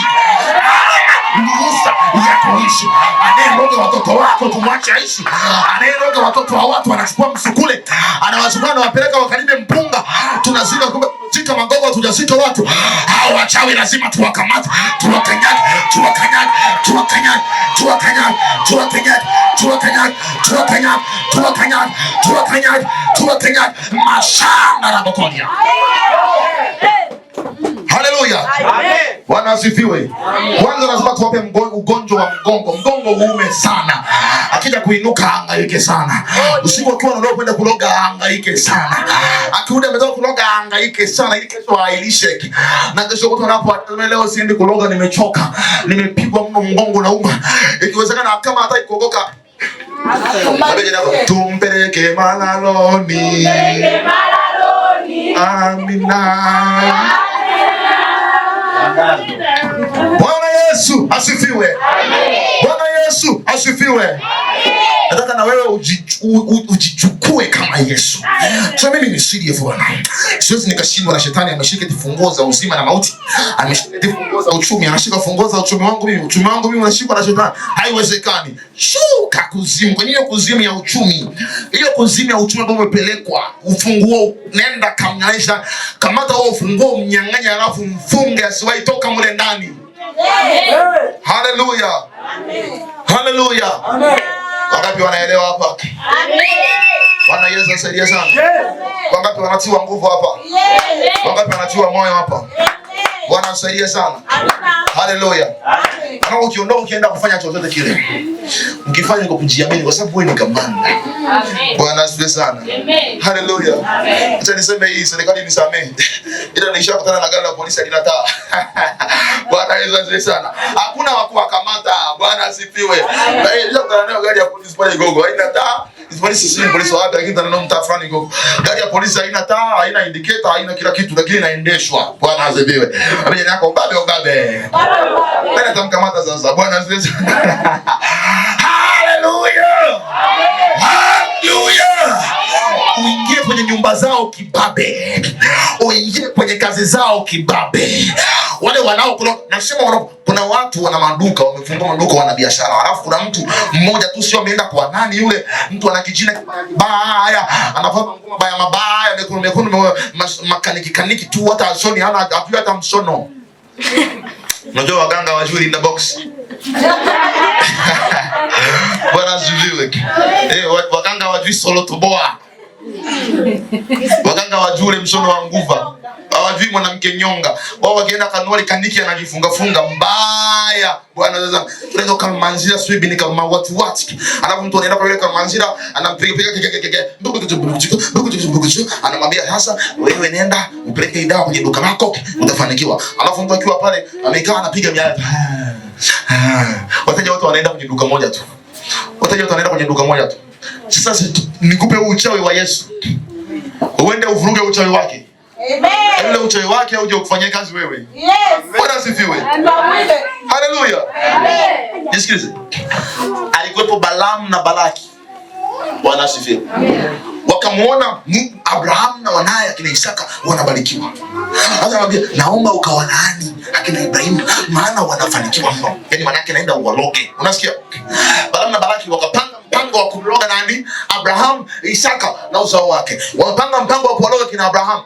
Anayeroga watoto wako tumwache aishi. Anayeroga watoto wa watu anachukua msukule, anawachukua anawapeleka wakalibe mpunga. Tunazika kumbe jika magogo tujazika watu. Hao wachawi lazima tuwakamate, tuwakanyage mashana na bokonia. Haleluya. Bwana asifiwe. Kwanza lazima tuwape ugonjwa wa mgongo. Mgongo uume sana. Akija kuinuka hangaike sana. Usiku akiwa anaenda kwenda kuloga hangaike sana. Akirudi ametoka kuloga hangaike sana ili kesho ailishe. Na kesho watu wanapoatamia leo siendi kuloga, nimechoka. Nimepigwa mno, mgongo nauma. Ikiwezekana kama hata ikogoka tumpeleke malaloni. Amina. Bwana Yesu asifiwe. Bwana Yesu asifiwe. Nataka na wewe ujichukue kama Yesu. So mimi ni serious Bwana. Siwezi nikashindwa na shetani. Ameshika funguo za uzima na mauti. Ameshika funguo za uchumi. Anashika funguo za uchumi wangu mimi. Uchumi wangu mimi unashikwa na shetani. Haiwezekani. Shuka kuzimu. Kwenye hiyo kuzimu ya uchumi. Hiyo kuzimu ya uchumi ambayo umepelekwa. Ufunguo nenda kamnyang'anya. Kamata huo ufunguo mnyang'anya, alafu mfunge asiwahi toka mule ndani. Haleluya. Haleluya. Wangapi wanaelewa hapa? Amen. Bwana Yesu asaidie sana. Wangapi wanatiwa nguvu hapa? Wangapi wanatiwa moyo hapa? Bwana asaidie sana. Haleluya. Kama ukiondoka ukienda kufanya chochote kile, mkifanya kwa kujiamini, kwa sababu wewe ni kamanda. Bwana asifiwe sana. Haleluya. Acha niseme hii, serikali nisamee. Ila nishakutana na gari la polisi linataa. Bwana Yesu asifiwe sana. Hakuna wa kuwakamata. Bwana asifiwe. Na hiyo nishakutana nayo gari ya polisi pale Gogo. Haina taa. Polisi sio polisi wapi, lakini tena mtaa fulani Gogo. Gari ya polisi haina taa, haina indicator, haina kila kitu, lakini inaendeshwa. Bwana asifiwe. Mwenye yako ubabe. Nani atamkamata sasa? Bwana asifiwe sana. Haleluya. Haleluya. Uingie kwenye nyumba zao kibabe. Uingie kwenye kazi zao kibabe. Wale nasema kuna watu wana maduka, wamefungua maduka, wana biashara. Alafu kuna mtu mmoja tu, sio ameenda kwa nani yule mtu, ana kijina baya, anavaa nguo mabaya, mekundu, makaniki tu, hata asoni hana hata msono. Unajua waganga wajui in the box. Bwana asifiwe. Waganga wajui solo toboa. Waganga wajui msono wa nguva. Hawajui mwanamke nyonga. Wao wakienda kanwali kaniki anajifunga mbaya. Bwana sasa tunaenda kama manzira swibi ni kama what. Alafu mtu anaenda pale kama manzira anampiga anamwambia sasa wewe nenda upeleke dawa kwenye duka lako utafanikiwa. Alafu mtu akiwa pale amekaa anapiga miaya. Wateja wote wanaenda kwenye duka moja tu. Sasa nikupe uchawi wa Yesu. Uende uvuruge uchawi wake. Amen. Ule uchawi wake uje kufanyia kazi wewe. Yes. Bwana asifiwe. Haleluya. Amen. Nisikilize. Alikuwepo Balaam na Balaki. Bwana asifiwe. Wakamuona Abraham na wanaye akina Isaka wanabarikiwa. Sasa anamwambia naomba ukawalaani akina Ibrahim maana wanafanikiwa mno. Yaani maana yake naenda uwaloge. Unasikia? Balaam na Balaki wakapanga mpango wa kumloga nani? Abraham, Isaka na uzao wake. Wamepanga mpango wa kuwaloga kina Abraham.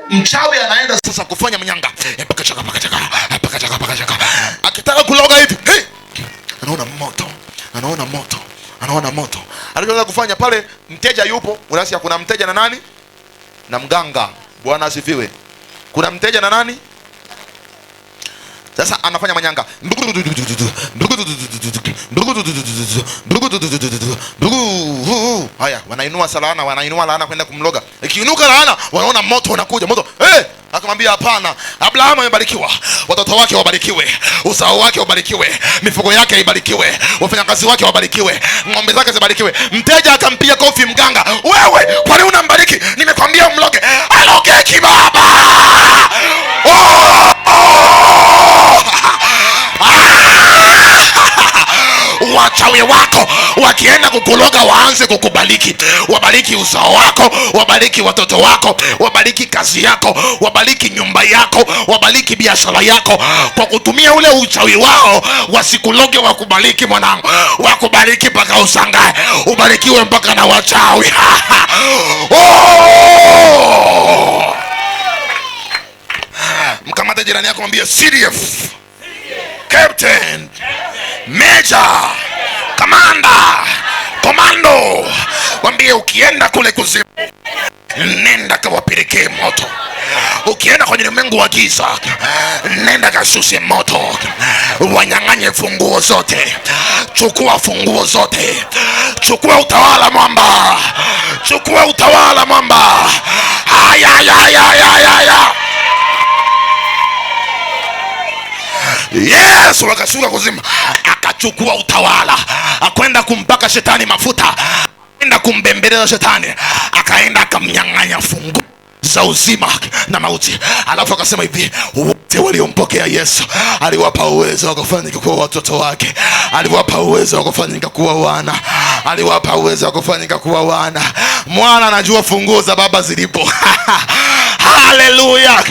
Mchawi anaenda sasa kufanya mnyanga. Pakachaka. Akitaka kuloga hivi, anaona moto. Anataka kufanya pale, mteja yupo, unasikia kuna mteja na nani? Na mganga. Bwana asifiwe. Kuna mteja na nani? Sasa anafanya manyanga. Haya, wanainua laana kwenda kumloga. Ikiinuka laana, wanaona moto unakuja. Akamwambia hapana, Abraham amebarikiwa, watoto wake wabarikiwe, uzao wake wabarikiwe, mifugo yake ibarikiwe, wafanyakazi wake wabarikiwe, ng'ombe zake zibarikiwe. Mteja akampiga kofi mganga. Wewe, kwa nini unambariki? Nimekwambia umloge. Aloge kibaba. Wachawi wako wakienda kukuloga waanze kukubariki. Wabariki uzao wako, wabariki watoto wako, wabariki kazi yako, wabariki nyumba yako, wabariki biashara yako. Kwa kutumia ule uchawi wao wasikuloge, wakubariki mwanangu. Wakubariki mpaka usangae. Ubarikiwe mpaka na wachawi. Mkamata jirani yako mwambie CDF, Captain, Major, Commander, Commando. Mwambie ukienda kule kuzimu, nenda kawapelekee moto. Ukienda kwenye ulimwengu wa giza, nenda kashushe moto. Wanyang'anye funguo zote. Chukua funguo zote. Chukua utawala mwamba. Chukua utawala mwamba. Yes, wakashuka kuzimu, akachukua utawala, akwenda kumpaka shetani mafuta, akaenda kumbembeleza shetani, akaenda akamnyang'anya fungu za uzima na mauti. Alafu akasema hivi, wote waliompokea Yesu aliwapa uwezo wa kufanyika kuwa watoto wake, aliwapa uwezo wa kufanyika kuwa wana, aliwapa uwezo wa kufanyika kuwa wana. Mwana anajua funguo za baba zilipo. Haleluya.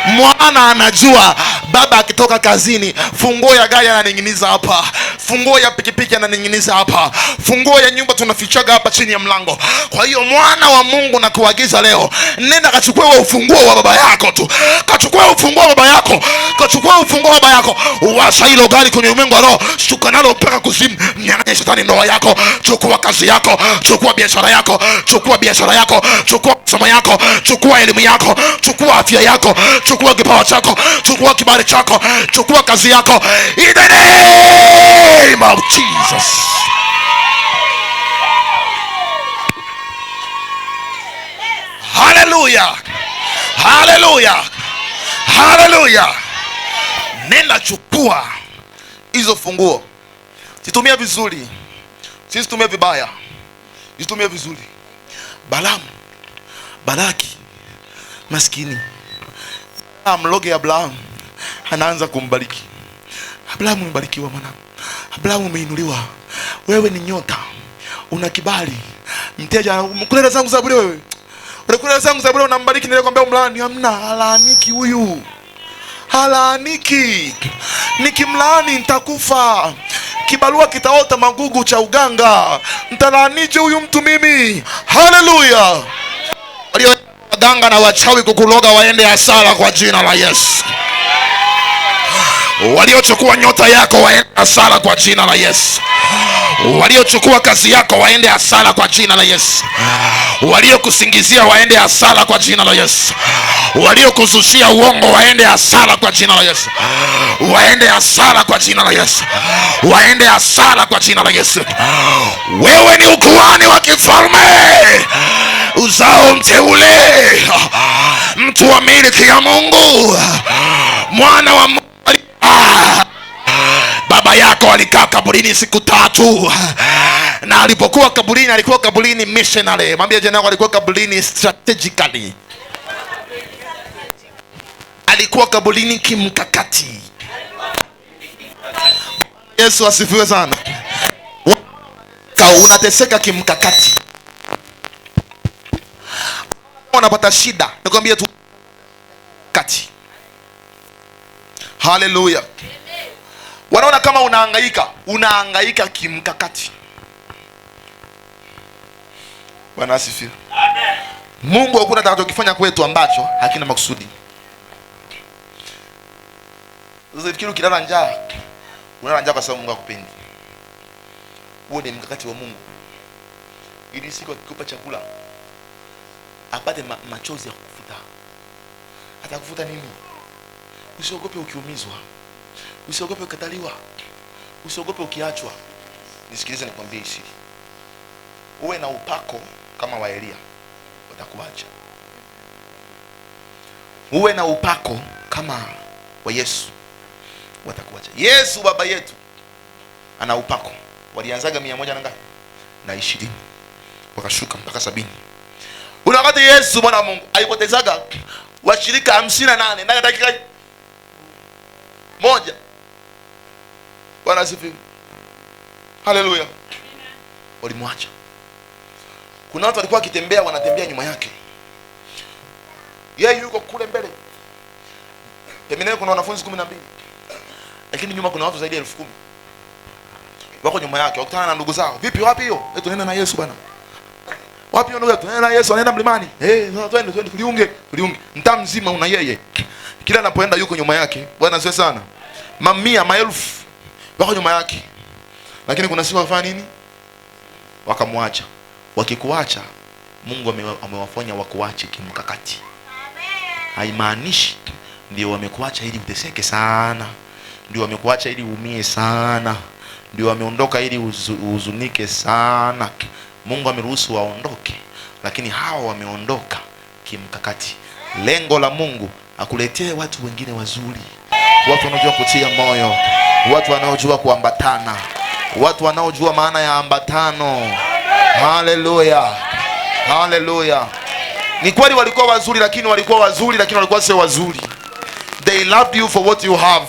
Mwana anajua Baba akitoka kazini, funguo ya gari ananing'iniza hapa, funguo ya pikipiki ananing'iniza hapa, funguo ya nyumba tunafichaga hapa chini ya mlango. Kwa hiyo mwana wa Mungu na kuagiza leo, nenda kachukue ufunguo wa baba yako tu, kachukue ufunguo wa baba yako, kachukue ufunguo wa baba yako. Washa hilo gari kwenye ulimwengu wa roho, shuka nalo mpaka kuzimu. Mnyang'anye shetani ndoa yako, chukua kazi yako, chukua biashara yako, chukua biashara yako, chukua masomo yako, chukua elimu yako, chukua afya yako, chukua kipawa chako, chukua kibali chako, chukua kazi yako, in the name of Jesus. Hallelujah, hallelujah, hallelujah. Nenda chukua hizo funguo, zitumie vizuri, situmie vibaya, zitumie vizuri. Balaki maskini, mloge Abraham, anaanza kumbariki. Abraham umebarikiwa mwanangu, Abraham umeinuliwa, wewe ni nyota, una kibali. Mteja mkuleta zangu za bure, wewe unakuleta zangu za bure, unambariki. Nilikwambia umlaani, hamna, halaaniki huyu, halaaniki. Nikimlaani nitakufa, kibarua kitaota magugu cha uganga. Mtalaanije huyu mtu mimi? Haleluya. Walio waganga na wachawi kukuloga waende hasara kwa jina la Yesu. Waliochukua nyota yako waende hasara kwa jina la Yesu. Waliochukua kazi yako waende hasara kwa jina la Yesu. Waliokusingizia waende hasara kwa jina la Yesu. Waliokuzushia uongo waende hasara kwa jina la Yesu. Waende hasara kwa jina la Yesu. Waende hasara kwa jina la Yesu. Wewe ni ukuhani wa kifalme, uzao mteule, mtu wa miliki ya Mungu, mwana wa Mungu. Baba yako alikaa kaburini siku 3, na alipokuwa kaburini, alikuwa kaburini missionary. Mwambie jana yako, alikuwa kaburini strategically, alikuwa kaburini kimkakati. Yesu asifiwe sana. Unateseka kimkakati, unapata shida, nikwambie tu kati. Haleluya. Wanaona kama unahangaika kimkakati. Bwana asifiwe. Amen. Mungu hakuna atakachokifanya kwetu ambacho hakina makusudi. Usifikiri ukilala njaa, unalala njaa kwa sababu Mungu hakupendi. Huo ni mkakati wa Mungu, ili siku akikupa chakula apate machozi ya kufuta. Atakufuta nini? Usiogope ukiumizwa, usiogope ukataliwa, usiogope ukiachwa. Nisikilize nikwambie siri. Uwe na upako kama wa Elia, watakuacha. Uwe na upako kama wa Yesu, watakuacha. Yesu baba yetu ana upako. Walianzaga 100 na ngapi? Na 20, wakashuka mpaka 70. Una wakati Yesu Bwana wa Mungu alipotezaga washirika 58 ndani ya dakika moja. Bwana asifiwe. Haleluya. Walimwacha. Kuna watu walikuwa wakitembea, wanatembea nyuma yake, yeye yuko kule mbele. Pembeni kuna wanafunzi 12, lakini nyuma kuna watu zaidi ya 10,000 wako nyuma yake. Wakutana na ndugu zao, vipi, wapi hiyo? Tunaenda na Yesu bwana. Wapi hiyo ndugu? Tunaenda na Yesu, anaenda mlimani. Twende tuliunge. Mtaa mzima una yeye, kila anapoenda yuko nyuma yake. Bwana asifiwe sana. Mamia, maelfu wako nyuma yake, lakini kuna siku wafanya nini? Wakamwacha. Wakikuacha, Mungu amewafanya wakuache kimkakati. Haimaanishi ndio wamekuacha ili uteseke sana, ndio wamekuacha ili uumie sana, ndio wameondoka ili uhuzunike sana. Mungu ameruhusu waondoke, lakini hawa wameondoka kimkakati. Lengo la Mungu akuletee watu wengine wazuri, watu wanaojua kutia moyo, watu wanaojua kuambatana, watu wanaojua maana ya ambatano. Haleluya, haleluya. Ni kweli walikuwa wazuri, lakini walikuwa sio wazuri. They loved you for what you have,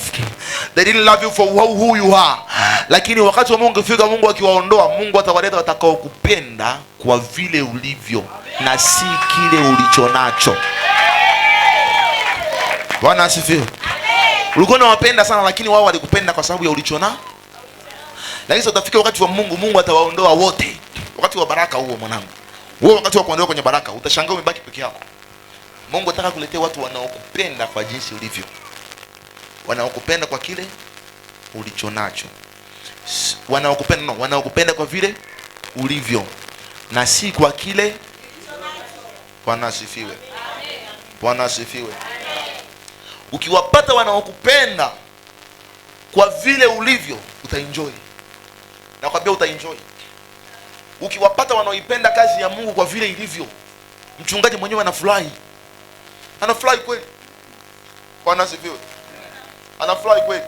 they didn't love you for who you are. Lakini wakati wa Mungu ukifika, Mungu akiwaondoa, Mungu atawaleta watakao kupenda kwa vile ulivyo na si kile ulicho nacho. Bwana asifiwe. Ulikuwa unawapenda sana, lakini wao walikupenda kwa sababu ya ulichona. Lakini utafika wakati wa Mungu, Mungu atawaondoa wote. Wakati wa baraka huo mwanangu. Wewe wakati wa kuondoka kwenye baraka, utashangaa umebaki peke yako. Mungu anataka kuletea watu wanaokupenda kwa jinsi ulivyo. Wanaokupenda kwa kile ulichonacho. Wanaokupenda kwa vile ulivyo na si kwa kile. Bwana asifiwe. Bwana asifiwe. Ukiwapata wanaokupenda kwa vile ulivyo, utaenjoy. Nakwambia utaenjoy. Ukiwapata wanaoipenda kazi ya Mungu kwa vile ilivyo, mchungaji mwenyewe anafurahi. Anafurahi kweli. Bwana asifiwe. Anafurahi kweli.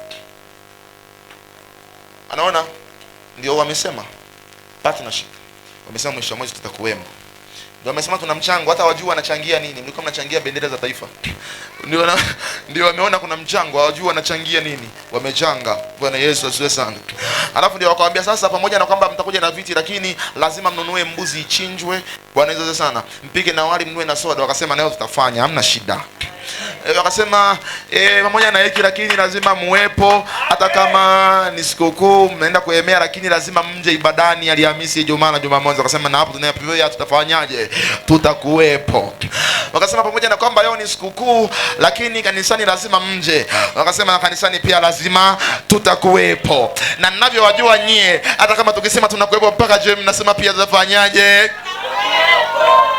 Anaona ndio wamesema partnership. Wamesema mwisho wa mwezi tutakuwemo. Ndio wamesema tuna mchango, hata wajua wanachangia nini. Mlikuwa mnachangia bendera za taifa. Ndio wameona kuna mchango, wajua wanachangia nini. Wamechanga. Bwana Yesu asifiwe sana. Alafu ndio wakawaambia sasa, pamoja na kwamba mtakuja na viti, lakini lazima mnunue mbuzi ichinjwe. Bwana Yesu asifiwe sana. Mpike na wali, mnunue na soda. Wakasema nayo tutafanya, hamna shida. Wakasema pamoja na hiki lakini lazima muwepo, hata kama ni sikukuu mnaenda kuemea, lakini lazima mje ibadani Alhamisi, Ijumaa na Jumamosi. Wakasema na hapo tunayapiwa, tutafanyaje? Tutakuwepo. Wakasema pamoja na kwamba leo ni sikukuu, lakini kanisani lazima mje. Wakasema na kanisani pia lazima tutakuwepo. Na ninavyowajua nyie, hata kama tukisema tunakuwepo mpaka je, mnasema pia tutafanyaje?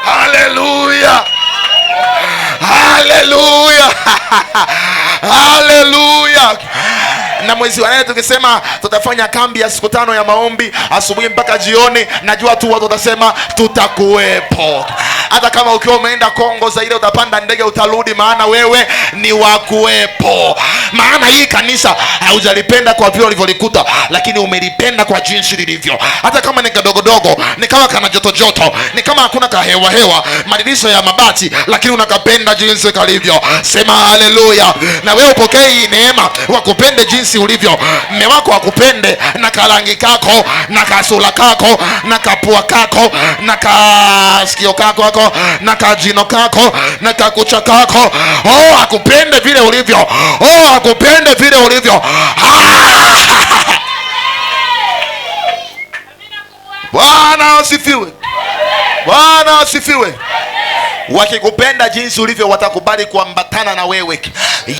Haleluya. Haleluya. Haleluya. Na mwezi wa 8 tukisema tutafanya kambi ya siku 5 ya maombi asubuhi mpaka jioni, najua tu watu watasema tutakuwepo. Hata kama ukiwa umeenda Kongo Zaire, utapanda ndege utarudi, maana wewe ni wa kuwepo. Maana hii kanisa haujalipenda kwa vile ulivyolikuta, lakini umelipenda kwa jinsi lilivyo. Hata kama ni kadogodogo, ni kama kana joto, ni kama hakuna kahewa hewa, madirisha ya mabati, lakini unakapenda jinsi kalivyo. Sema haleluya. Na wewe upokee hii neema, wakupende jinsi ulivyo. Mume wako akupende na karangi kako, na kasula kako, na kapua kako, na kasikio kako, na kajino kako, na kakucha kako. Oh, akupende vile ulivyo. Oh, akupende vile ulivyo. Bwana asifiwe. Bwana asifiwe. Wakikupenda jinsi ulivyo, watakubali kuambatana na wewe.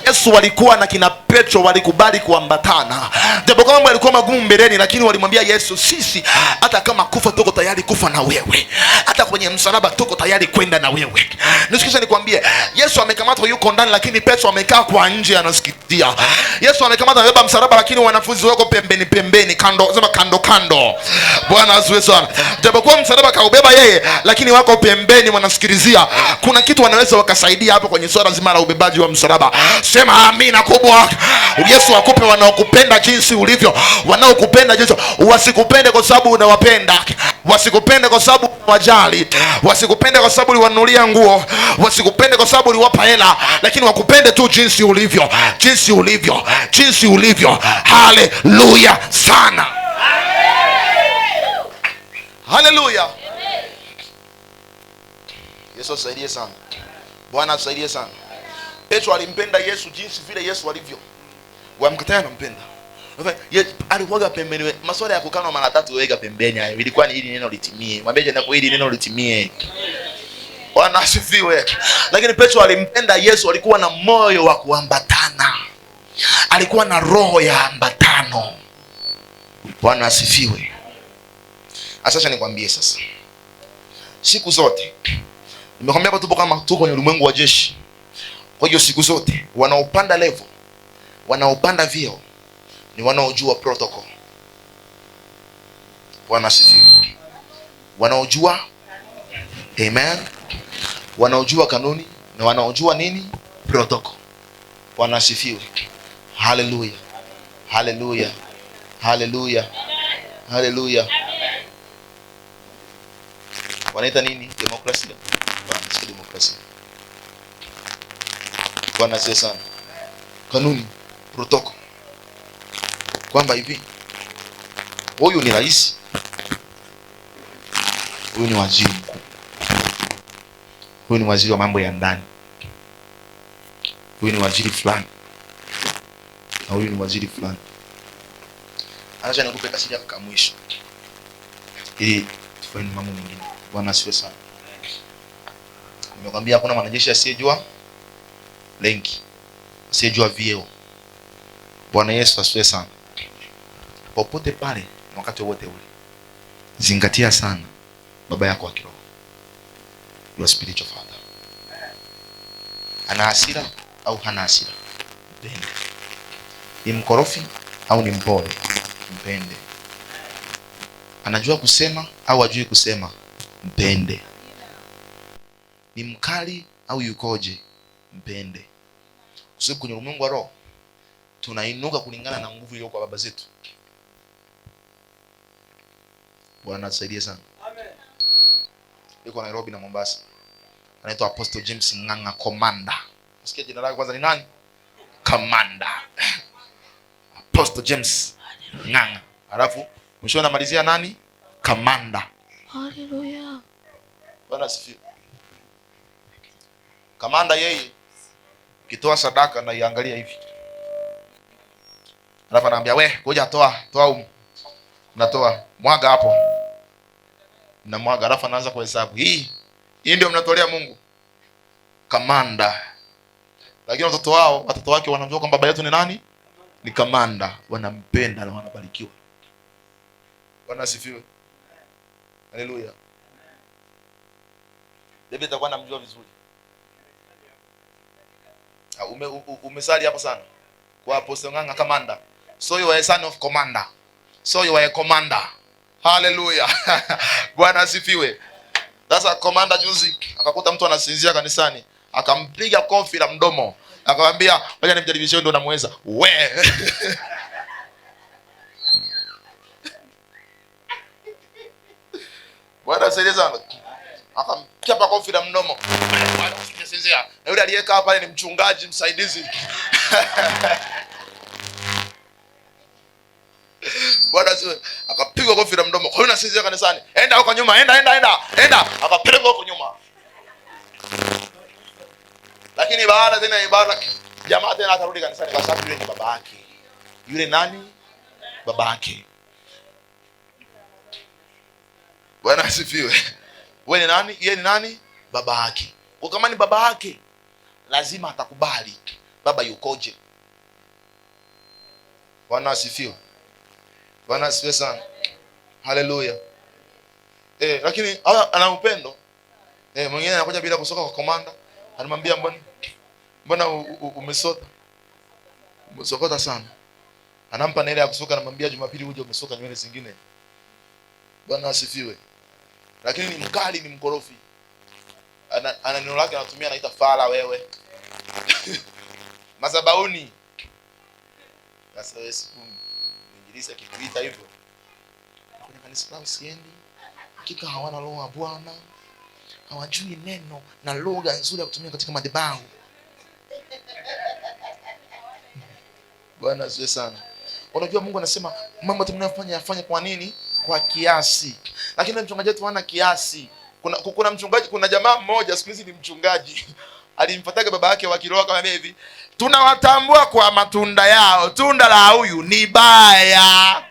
Yesu walikuwa na kina Petro, walikubali kuambatana. Japo kama mambo yalikuwa magumu mbeleni, lakini walimwambia Yesu, sisi hata kama kufa tuko tayari kufa na wewe. Hata kwenye msalaba tuko tayari kwenda na wewe. Nisikilize nikwambie, Yesu amekamatwa yuko ndani, lakini Petro amekaa kwa nje anasikia. Yesu amekamatwa amebeba msalaba, lakini wanafunzi wako pembeni, kando, sema kando. Bwana asifiwe sana. Japo kwa msalaba kaubeba yeye, lakini wako pembeni wanasikilizia. Kuna kitu wanaweza wakasaidia hapo kwenye swala zima la ubebaji wa msalaba. Sema amina kubwa. Yesu akupe wanaokupenda jinsi ulivyo. Wanaokupenda jinsi, wasikupende kwa sababu unawapenda, wasikupende kwa sababu unawajali, wasikupende kwa sababu uliwanunulia nguo, wasikupende kwa sababu uliwapa hela, lakini wakupende tu jinsi ulivyo, jinsi ulivyo, jinsi ulivyo. Haleluya sana. Haleluya. Yesu asaidie sana. Bwana asaidie sana. Petro alimpenda Yesu jinsi vile Yesu alivyo. Wamkataa anampenda. Alikuwa pembeni. Masuala ya kukana mara 3 weka pembeni hayo. Ilikuwa ni ili neno litimie. Mwambie je, napo ili neno litimie. Bwana asifiwe. Lakini Petro alimpenda Yesu, alikuwa na moyo wa kuambatana. Alikuwa na roho ya ambatano. Bwana asifiwe. Sasa nikwambie sasa. Siku zote nimekwambia hapa tuko kwenye ulimwengu wa jeshi. Kwa hiyo siku zote wanaopanda level, wanaopanda vyeo ni wanaojua protocol. Bwana asifiwe. Wanaojua, amen, wanaojua kanuni na wanaojua nini? Protocol. Bwana asifiwe. Haleluya. Haleluya. Haleluya. Haleluya. Wanaita nini? Demokrasia. Bwana, demokrasia. Bwana asifiwe sana. Kanuni, protocol. Kwamba hivi, huyu ni rais, huyu ni waziri mkuu, huyu ni waziri wa mambo ya ndani, huyu ni waziri fulani, huyu ni waziri fulani. Acha nikupe kasida kama mwisho ili tufanye mambo mengine. Bwana asifiwe sana. Nimekwambia hakuna mwanajeshi asiyejua lenki, asiyejua vyeo. Bwana Yesu asifiwe sana. Popote pale na wakati wote ule, zingatia sana baba yako wa kiroho, your spiritual father. Ana hasira au hana hasira? Mpende. Ni mkorofi au ni mpole? Mpende. Anajua kusema au hajui kusema? Mpende. Ni mkali au yukoje? Mpende. Kwa sababu kwenye ulimwengu wa roho tunainuka kulingana na nguvu iliyo kwa baba zetu. Bwana asaidie sana. Amen. Yuko Nairobi na Mombasa. Anaitwa Apostle James Ng'ang'a Commander. Usikie jina lake kwanza ni nani? Commander. Apostle James Ng'ang'a. Alafu mwisho anamalizia nani? Commander. Hallelujah. Bwana asifiwe. Commander yeye kitoa sadaka na iangalia hivi. Alafu anaambia we, ngoja toa natoa mwaga hapo. Na mwaga, alafu anaanza kuhesabu. Hii ndio mnatolea Mungu. Commander. Lakini watoto wake wanamjua kwamba baba yetu ni nani? Ni Commander. Wanampenda na wanabarikiwa. Bwana asifiwe. Haleluya. David atakuwa anamjua vizuri. Umesali hapo sana. Kwa Apostle Ng'ang'a Commander. So you are a son of commander. So you are a commander. Hallelujah. Bwana asifiwe. Sasa Commander juzi akakuta mtu anasinzia kanisani, akampiga kofi la mdomo. Akamwambia, "Ngoja nimjaribishe ndio namweza." We. Bwana asifiwe sana. Akamchapa kofi la mdomo. Bwana usisinzia. Na yule aliyekaa pale ni mchungaji msaidizi. Bwana asifiwe. Akapigwa kofi la mdomo. Kwa hiyo nasinzia kanisani. Enda huko nyuma, enda. Akapelekwa huko nyuma. Lakini baada tena ibada jamaa tena atarudi kanisani kwa sababu yule ni baba yake. Yule nani? Baba yake. Bwana asifiwe. Wewe ni nani? Yeye ni nani? Baba yake. Kwa kama ni baba yake, lazima atakubali baba yukoje. Bwana asifiwe. Bwana asifiwe sana. Haleluya. Lakini ana upendo. Mwingine anakuja bila kusoka kwa Commander. Anamwambia mbona umesota? Umesokota sana. Anampa na ile ya kusoka, anamwambia Jumapili uje umesoka nywele zingine. Bwana asifiwe. Lakini ni mkali, ni mkorofi. Ana neno lake anatumia, anaita fala wewe. Mazabauni. Sasa wewe siku mwinjilisi akikuita hivyo, kwenye kanisa lao siendi. Hakika hawana roho ya Bwana. Hawajui neno na lugha nzuri ya kutumia katika madhabahu. Bwana asifiwe sana. Unajua Mungu anasema mambo tunayofanya yafanye kwa nini? Kwa kiasi. Lakini mchungaji wetu hana kiasi. Kuna mchungaji, kuna jamaa mmoja siku hizi ni mchungaji. Alimpataga baba yake wa kiroho kama hivi. Tunawatambua kwa matunda yao. Tunda la huyu ni baya.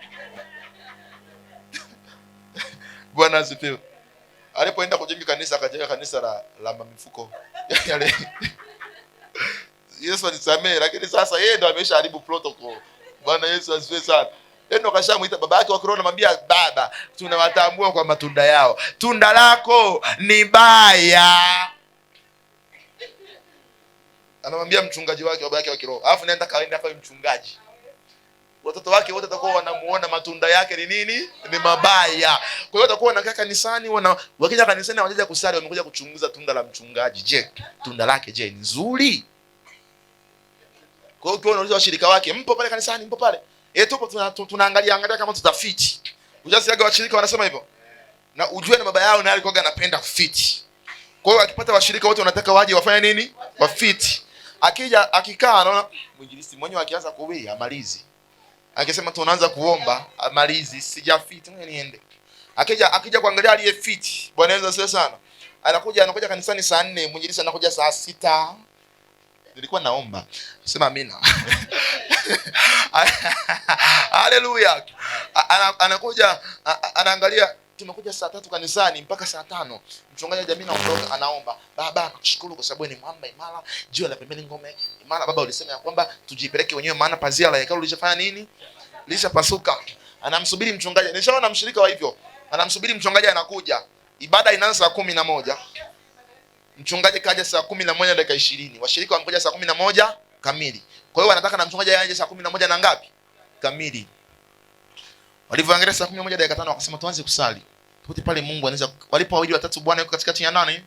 Bwana asifiwe. Alipoenda kujenga kanisa, akajenga kanisa la mifuko. Yale. Yesu alisamee, lakini sasa yeye ndo ameshaharibu protocol. Bwana Yesu asifiwe sana. Ndio kashamuita baba yake wa kiroho, anamwambia baba, tunawatambua kwa matunda yao. Tunda lako ni baya. Anamwambia mchungaji wake, baba yake wa kiroho. Alafu naenda kaenda kwa mchungaji. Watoto wake wote watakuwa wanamuona matunda yake ni nini? Ni mabaya. Kwa hiyo watakuwa wanakaa kanisani, wakija kanisani wanakuja kusali, wamekuja kuchunguza tunda la mchungaji. Je, tunda lake je, ni nzuri? Kwa hiyo ukiona unauliza washirika wake, mpo pale kanisani, mpo pale? Tupo tunaangalia kama tutafiti. Ujasiaga washirika wanasema hivyo. Na ujue na baba yao naye alikuwa anapenda kufiti. Kwa hiyo akipata washirika wote wanataka waje wafanye nini? Wafiti. Akikaa anaona mwinjilisti mwenyewe akianza kuwia amalizi. Akisema tunaanza kuomba amalizi, sijafiti mwenye niende. Akija kuangalia aliyefiti. Bwana Yesu asifiwe sana. Anakuja kanisani saa 4, mwinjilisti anakuja saa 6. Nilikuwa naomba. Sema amina. Haleluya. Anakuja anaangalia, tumekuja saa 3 kanisani mpaka saa 5. Mchungaji wa jamii naondoka, anaomba, baba nakushukuru kwa sababu ni mwamba imara, jiwe la pembeni ngome imara. Baba ulisema ya kwamba tujipeleke wenyewe, maana pazia la hekalu lilishafanya nini? Lilishapasuka. Anamsubiri mchungaji. Nishaona mshirika wa hivyo. Anamsubiri mchungaji, anakuja. Ibada inaanza saa 11. Mchungaji kaja saa 11 dakika 20. Washirika wamekuja saa 11 kamili. Kwa hiyo wanataka na mchungaji aje saa 11 na ngapi? Kamili. Walivyoangalia saa 11 dakika 5 wakasema tuanze kusali. Pote pale Mungu anaweza, walipo wawili watatu Bwana yuko katikati ya nani?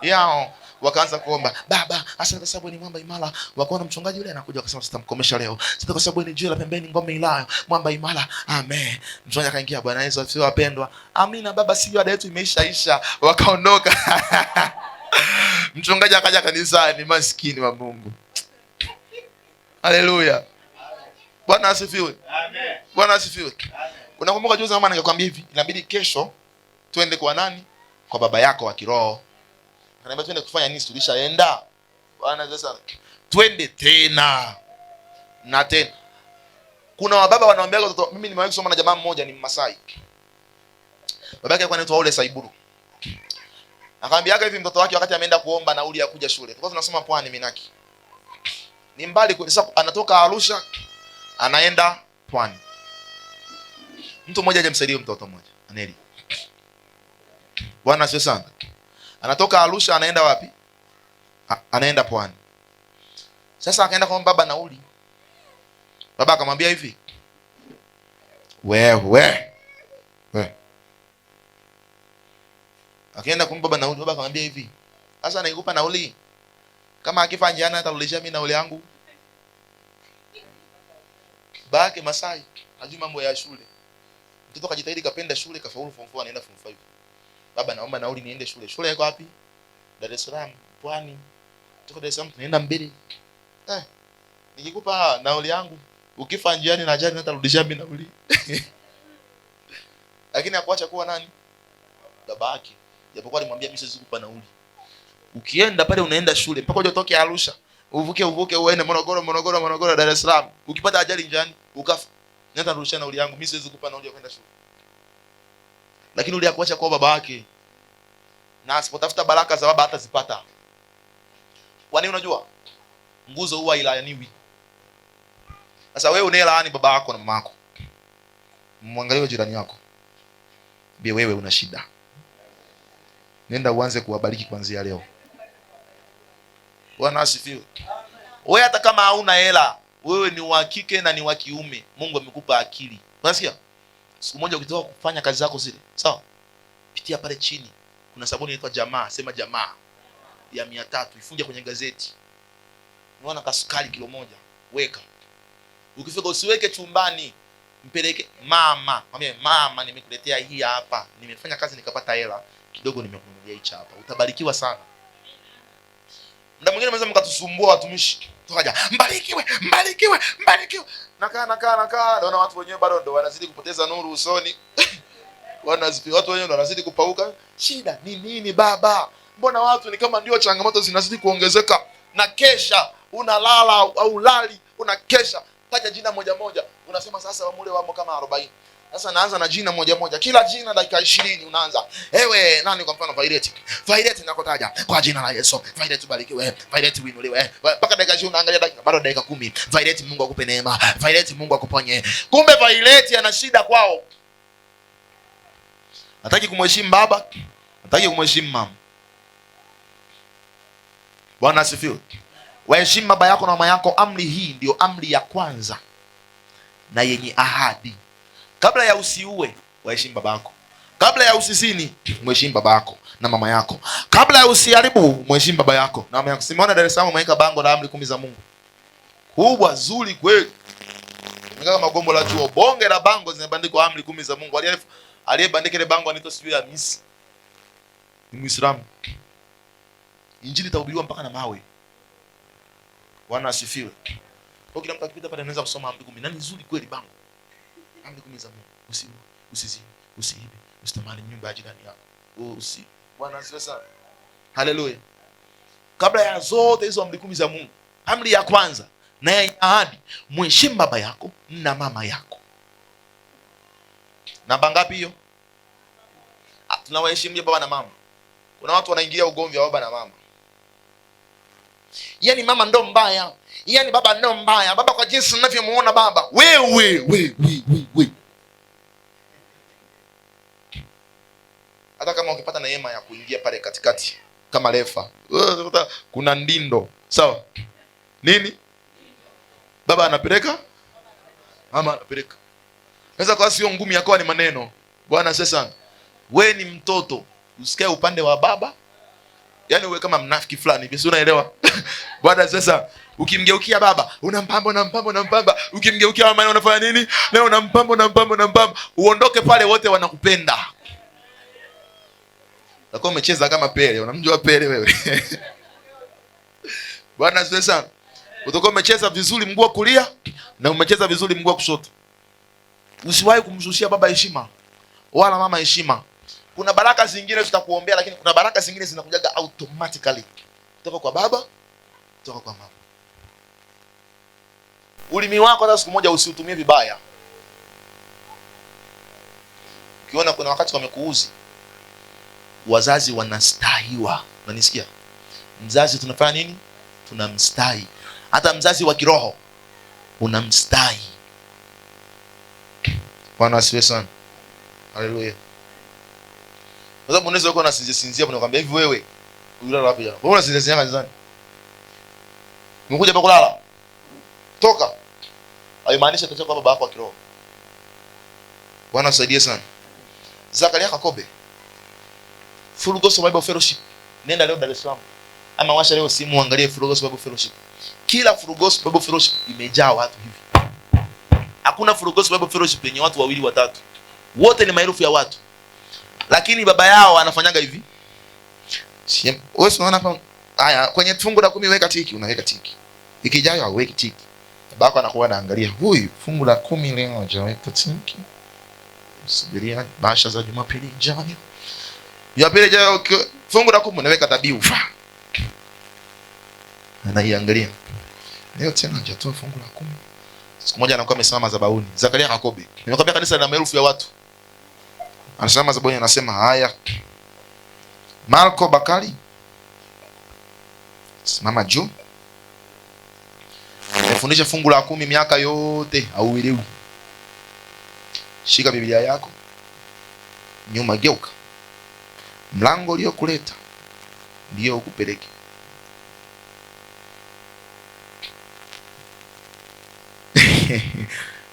Yao. Wakaanza kuomba, baba asante kwa sababu ni mwamba imara. Wakaona mchungaji yule anakuja, wakasema sitamkomesha leo. Asante kwa sababu ni jiwe la pembeni ngome ilayo, mwamba imara. Amen. Mchungaji akaingia, Bwana Yesu asifiwe wapendwa. Amina baba, sio ada yetu imeishaisha. Wakaondoka. Mchungaji akaja kanisani, maskini wa Mungu. Haleluya. Bwana asifiwe. Amen. Bwana asifiwe. Unakumbuka juzi mama ningekwambia hivi, inabidi kesho twende kwa nani? Kwa baba yako wa kiroho. Ananiambia twende kufanya nini? Tulishaenda. Bwana sasa twende tena. Na tena. Kuna wababa wanaambia watoto, mimi nimewahi kusoma na jamaa mmoja ni Mmasai. Baba yake alikuwa anaitwa Ole Saiburu. Akamwambia hivi mtoto wake wakati ameenda kuomba nauli ya kuja shule. Tulikuwa tunasoma Pwani Minaki. Ni mbali kwa sababu anatoka Arusha anaenda Pwani. Mtu mmoja hajamsaidia mtoto mmoja. Aneli. Bwana sio sana. Anatoka Arusha anaenda wapi? Anaenda Pwani. Sasa akaenda kwa baba nauli. Baba akamwambia hivi, wewe. Akaenda kwa baba nauli, baba akamwambia hivi, sasa nikupa nauli. Kama akifa njiani atarudishia mimi nauli yangu. Baki Masai, hajui mambo ya shule. Mtoto kajitahidi kapenda shule, kafaulu form 4 anaenda form 5. Baba naomba nauli niende shule. Shule iko wapi? Dar es Salaam, Pwani. Tuko Dar es Salaam tunaenda mbele. Nikikupa nauli yangu, ukifa njiani na ajali natarudishia mimi nauli. Lakini hakuacha kuwa nani? Babake. Japokuwa alimwambia mimi siwezi kukupa nauli. Ukienda pale unaenda shule mpaka uje utoke Arusha, uvuke uende Morogoro Dar es Salaam. Ukipata ajali njiani, ukafa, natarudishia nauli yangu. Mimi siwezi kukupa nauli ya kwenda shule. Lakini ule hakuacha kwa baba yake. Na asipotafuta baraka za baba hatazipata. Kwa nini unajua? Nguzo huwa ilaaniwi. Sasa wewe unelaani baba yako na mama yako. Mwangalie jirani yako. Bi wewe una shida. Nenda uanze kuwabariki kuanzia leo. Bwana asifiwe. Wewe hata kama hauna hela, wewe ni wa kike na ni wa kiume. Mungu amekupa akili. Unasikia? Siku moja ukitoka kufanya kazi zako zile, sawa? Pitia pale chini. Kuna sabuni inaitwa Jamaa, sema Jamaa ya 300, ifunge kwenye gazeti. Unaona kasukari kilo 1, weka. Ukifika usiweke chumbani, mpeleke mama. Mwambie mama, nimekuletea hii hapa. Nimefanya kazi nikapata hela kidogo, nimekununulia hichi hapa. Utabarikiwa sana. Muda mwingine mnaweza mkatusumbua watumishi. Tukaja, mbarikiwe. Nakaa. Naona watu wenyewe bado ndo wanazidi kupoteza nuru usoni. Watu wenyewe ndo wanazidi kupauka. Shida ni nini baba? Mbona watu ni kama ndio changamoto zinazidi kuongezeka? Na kesha, unalala au lali, unakesha. Taja jina moja. Unasema sasa wamule wamo kama 40. Sasa naanza na jina moja. Kila jina dakika 20 unaanza. Ewe nani kwa mfano Violet nakotaja kwa jina la Yesu. Violet ubarikiwe. Violet uinuliwe. Mpaka dakika 20 unaangalia dakika bado dakika 10. Violet Mungu akupe neema. Violet Mungu akuponye. Kumbe Violet ana shida kwao. Hataki kumheshimu baba, hataki kumheshimu mama. Bwana asifiwe. Waheshimu baba yako na mama yako. Amri hii ndio amri ya kwanza na yenye ahadi. Kabla ya usiue, waheshimu baba yako. Kabla ya usizini, mheshimu baba yako na mama yako. Kabla ya usiharibu, mheshimu baba yako na mama yako. Simeona Dar es Salaam wameweka bango la amri 10 za Mungu. Kubwa zuri kweli. Kama magombo la chuo, bonge la bango zinabandikwa amri 10 za Mungu. Aliyebandika ile bango anaitwa sijui ya Miss. Ni Muislamu. Injili itahubiriwa mpaka na mawe. Bwana asifiwe. Kwa kila mtu akipita pale anaweza kusoma amri 10. Nani nzuri kweli bango. Amri 10 za Mungu. Usizini, usiibe, usitamani nyumba ya jirani yako. Bwana asifiwe sana. Haleluya. Kabla ya zote hizo amri 10 za Mungu, Amri ya kwanza na ya ahadi, mheshimu baba yako na mama yako. Namba ngapi hiyo? Tunawaheshimia baba na mama. Kuna watu wanaingia ugomvi wa baba na mama. Yaani mama ndo mbaya, yaani baba ndo mbaya. Baba kwa jinsi ninavyomuona baba. We. Hata kama ukipata neema ya kuingia pale katikati kama refa, kuna ndindo, sawa? Nini? Baba anapeleka, mama anapeleka. Sasa kwa sio ngumi yako ni maneno. Bwana sasa, we ni mtoto, usikae upande wa baba. Yaani uwe kama mnafiki fulani hivi, si unaelewa? Bwana sasa, ukimgeukia baba, unampamba. Ukimgeukia mama unafanya nini? Leo unampamba. Uondoke pale wote wanakupenda. Nako umecheza kama Pele, unamjua Pele wewe? Bwana sasa, utakuwa umecheza vizuri mguu wa kulia na umecheza vizuri mguu wa kushoto. Usiwahi kumshushia baba heshima wala mama heshima. Kuna baraka zingine tutakuombea, lakini kuna baraka zingine zinakujaga automatically kutoka kwa baba, kutoka kwa mama. Ulimi wako hata siku moja usiutumie vibaya. Ukiona kuna wakati wamekuuzi, wazazi wanastahiwa. Unanisikia? Mzazi tunafanya nini? Tunamstahi. Hata mzazi wa kiroho unamstahi. Bwana asifiwe sana. Haleluya. Sasa unaweza uko unasinzia unakwambia hivi, wewe ulala wapi jana? Wewe unasinzia kanisani? Umekuja hapa kulala? Toka. Haimaanisha tutoka kwa baba yako wa kiroho. Bwana asaidie sana. Zakaria Kakobe, Full Gospel Bible Fellowship. Nenda leo Dar es Salaam. Ama washa leo simu uangalie Full Gospel Bible Fellowship. Kila Full Gospel Bible Fellowship imejaa watu hivi. Hakuna Full Gospel Bible Fellowship yenye watu wawili watatu. Wote ni maelfu ya watu. Lakini baba yao anafanyaga hivi. Wewe unaona hapa, haya kwenye fungu la 10 weka tiki, unaweka tiki. Ikijayo hauweki tiki. Baba yako anakuwa anaangalia, huyu fungu la 10 leo hajaweka tiki. Subiria basha za Jumapili ijayo. Jumapili ijayo fungu la 10 unaweka dhabihu. Anaiangalia. Leo tena hajatoa fungu la 10. Siku moja anakuwa amesimama madhabahuni. Zakaria Kakobe. Nimekwambia kanisa lina maelfu ya watu. Anasimama madhabahuni anasema, haya. Marco Bakari. Simama juu. Nimefundisha fungu la 10 miaka yote, hauelewi. Shika Biblia yako. Nyuma geuka. Mlango uliokuleta ndio ukupeleke.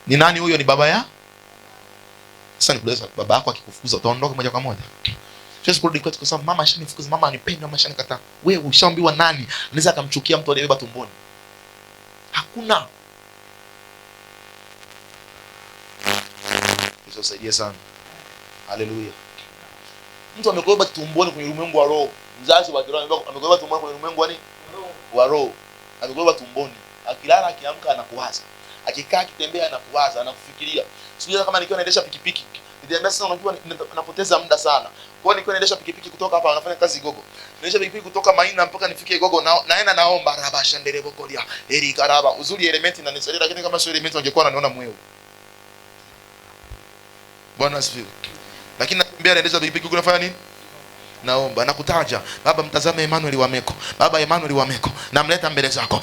Ni nani huyo? Ni baba ya? Sasa nikueleza, baba yako akikufukuza utaondoka moja kwa moja. Sasa kurudi kwetu kwa sababu mama ashanifukuza, mama anipenda, mama ashanikataa. Wewe ushaambiwa nani anaweza akamchukia mtu aliyebeba tumboni? Hakuna. Yesu asaidie sana. Haleluya. Mtu amekubeba tumboni kwenye ulimwengu wa roho. Mzazi wa kiroho amekubeba tumboni kwenye ulimwengu wa nini? Wa roho. Amekubeba tumboni. Akilala akiamka anakuwaza. Akikaa akitembea anakuwaza, anakufikiria. Sio kama nikiwa naendesha pikipiki. Niambia sasa, unajua napoteza muda sana. Kwa hiyo nikiwa naendesha pikipiki kutoka hapa nafanya kazi Gogo. Naendesha pikipiki kutoka Maina mpaka nifike Gogo, naenda naomba rabasha nderebo kolia. Eri karaba. Uzuri elementi na nisaidia, lakini kama sio elementi ungekuwa unaniona mweo. Bwana asifiwe. Lakini naambia naendesha pikipiki unafanya nini? Naomba, nakutaja. Baba, mtazame Emmanuel Wameko. Baba Emmanuel Wameko, namleta mbele zako.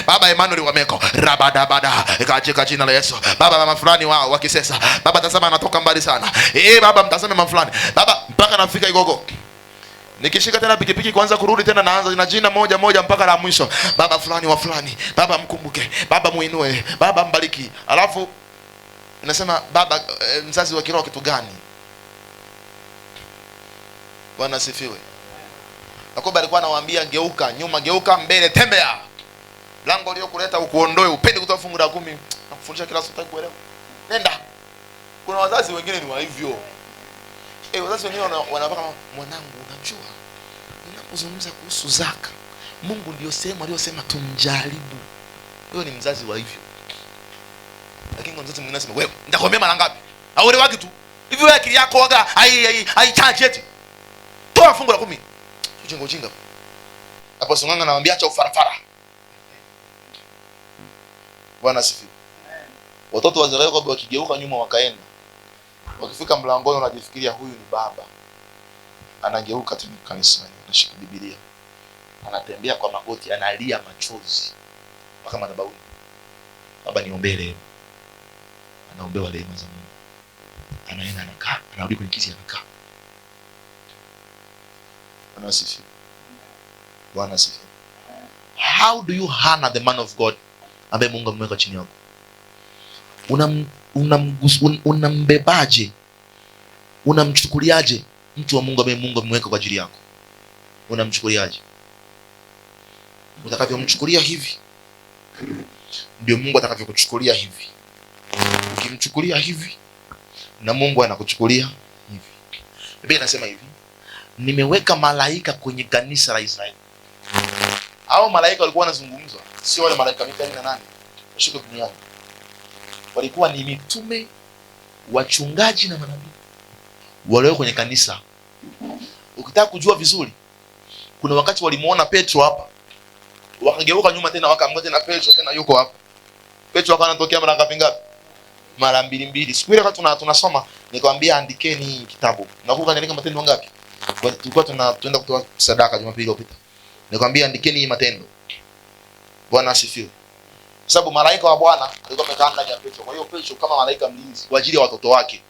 Baba Emmanuel Wameko, rabadabada katika jina la Yesu. Baba, mama fulani wa Kisesa. Baba, tazama anatoka mbali sana. Baba, mtazame mama fulani. Baba, mpaka nafika Igogo. Nikishika tena pikipiki kuanza kurudi tena naanza na jina moja moja mpaka la mwisho. Baba fulani wa fulani. Baba mkumbuke. Baba muinue. Baba mbariki. Alafu nasema baba, mzazi wa kiroho kitu gani? Bwana asifiwe. Yakobo alikuwa anawaambia geuka nyuma, geuka mbele, tembea. Lango uliokuleta ukuondoe, upende kutoa fungu la 10 na kufundisha kila siku kuelewa. Nenda. Kuna wazazi wengine ni wa hivyo. Wazazi wengine wanapaka, mwanangu, unajua ninapozungumza kuhusu zaka, Mungu ndio sema aliyosema tumjaribu. Wewe ni mzazi wa hivyo. Lakini kuna mzazi mwingine anasema, wewe nitakwambia mara ngapi? Hauelewaki tu. Hivi wewe akili yako waga haitaji eti. Toa fungu la 10. Ujinga. Hapo Songanga anamwambia acha ufarafara. Bwana asifiwe. Watoto wa Israeli kwa wakigeuka nyuma wakaenda, wakifika mlangoni wanajifikiria huyu ni baba. Anageuka tena kanisani, anashika Biblia, anatembea kwa magoti, analia machozi mpaka madhabahuni. Baba niombee leo. Anaombewa rehema za Mungu. Anaenda anakaa, anarudi kwenye kiti anakaa. Bwana asifiwe. Bwana asifiwe. How do you honor the man of God ambaye Mungu amemweka chini yako? Unambebaje? Unamchukuliaje mtu wa Mungu ambaye Mungu amemweka kwa ajili yako? Unamchukuliaje? Utakavyomchukulia hivi ndio Mungu atakavyokuchukulia hivi. Ukimchukulia hivi na Mungu anakuchukulia hivi. Biblia inasema hivi, nimeweka malaika kwenye kanisa la Israeli. Hao malaika walikuwa wanazungumzwa, sio wale malaika Mikaeli na nani washuka duniani. Walikuwa ni mitume, wachungaji na manabii walio kwenye kanisa. Ukitaka kujua vizuri, kuna wakati walimuona Petro hapa, wakageuka nyuma tena wakamgoja na Petro tena yuko hapa. Petro akanatokea mara ngapi ngapi? Mara mbili. Siku ile wakati tunasoma nikamwambia andikeni kitabu. Nakumbuka niandika Matendo ngapi? Tulikuwa tunaenda kutoa sadaka Jumapili iliyopita. Nikamwambia andikeni Matendo. Bwana asifiwe. Sababu malaika wa Bwana alikuwa amekaa ndani ya Petro. Kwa hiyo Petro kama malaika mlinzi kwa ajili ya watoto wake.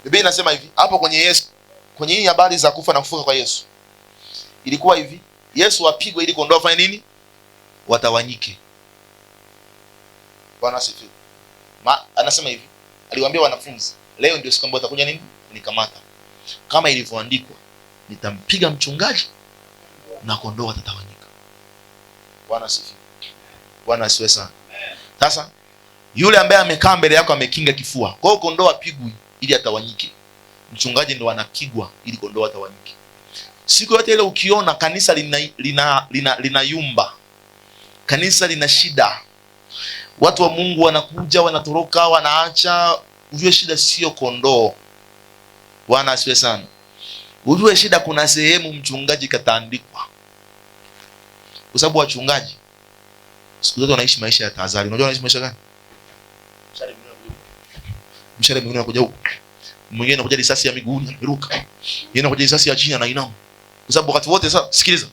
Biblia inasema hivi, hapo kwenye Yesu, kwenye hii habari za kufa na kufufuka kwa Yesu. Ilikuwa hivi, Yesu apigwe ili kondoo afanye nini? Watawanyike. Bwana asifiwe. Anasema hivi, aliwaambia wanafunzi, leo ndio siku ambayo watakuja nini? Kunikamata. Kama ilivyoandikwa, nitampiga mchungaji na kondoo watatawanyika. Bwana asifiwe. Bwana asifiwe sana. Sasa yule ambaye amekaa mbele yako amekinga kifua. Kwa hiyo kondoo apigwe ili atawanyike. Mchungaji ndo anapigwa ili kondoo atawanyike. Siku yote ile ukiona kanisa lina yumba, kanisa lina shida, watu wa Mungu wanakuja wanatoroka wanaacha, ujue shida sio kondoo. Bwana asifiwe sana. Ujue shida kuna sehemu mchungaji kataandikwa. Kwa sababu wachungaji siku zote wanaishi maisha ya tahadhari. Unajua wanaishi maisha gani? Mshale mwingine anakuja huko, mwingine anakuja risasi ya miguuni anaruka, yeye anakuja risasi ya chini anainama. Kwa sababu wakati wote sasa sikiliza,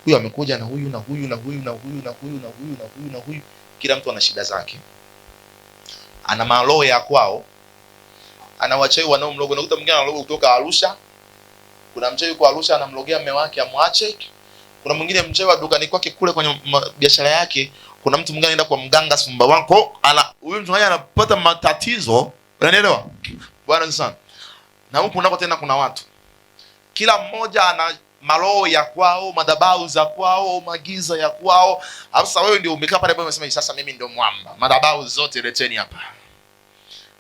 huyu amekuja na huyu na huyu na huyu na huyu na huyu na huyu na huyu na huyu, kila mtu ana shida zake, ana maroho ya kwao, ana wachawi wanaomloga. Unakuta mwingine analoga kutoka Arusha, kuna mchawi yuko Arusha anamlogea mume wake amwache. Kuna mwingine mchawi wa dukani kwake kule kwenye biashara yake, kuna mtu mwingine anaenda kwa mganga Sumbawanga, huyu mtu anapata matatizo. Unanielewa? Bwana sana. Na huko nako tena kuna watu, kila mmoja ana maroho ya kwao, madhabahu za kwao, magiza ya kwao. Sasa wewe ndio umekaa pale unasema sasa mimi ndio mwamba, madhabahu zote leteni hapa,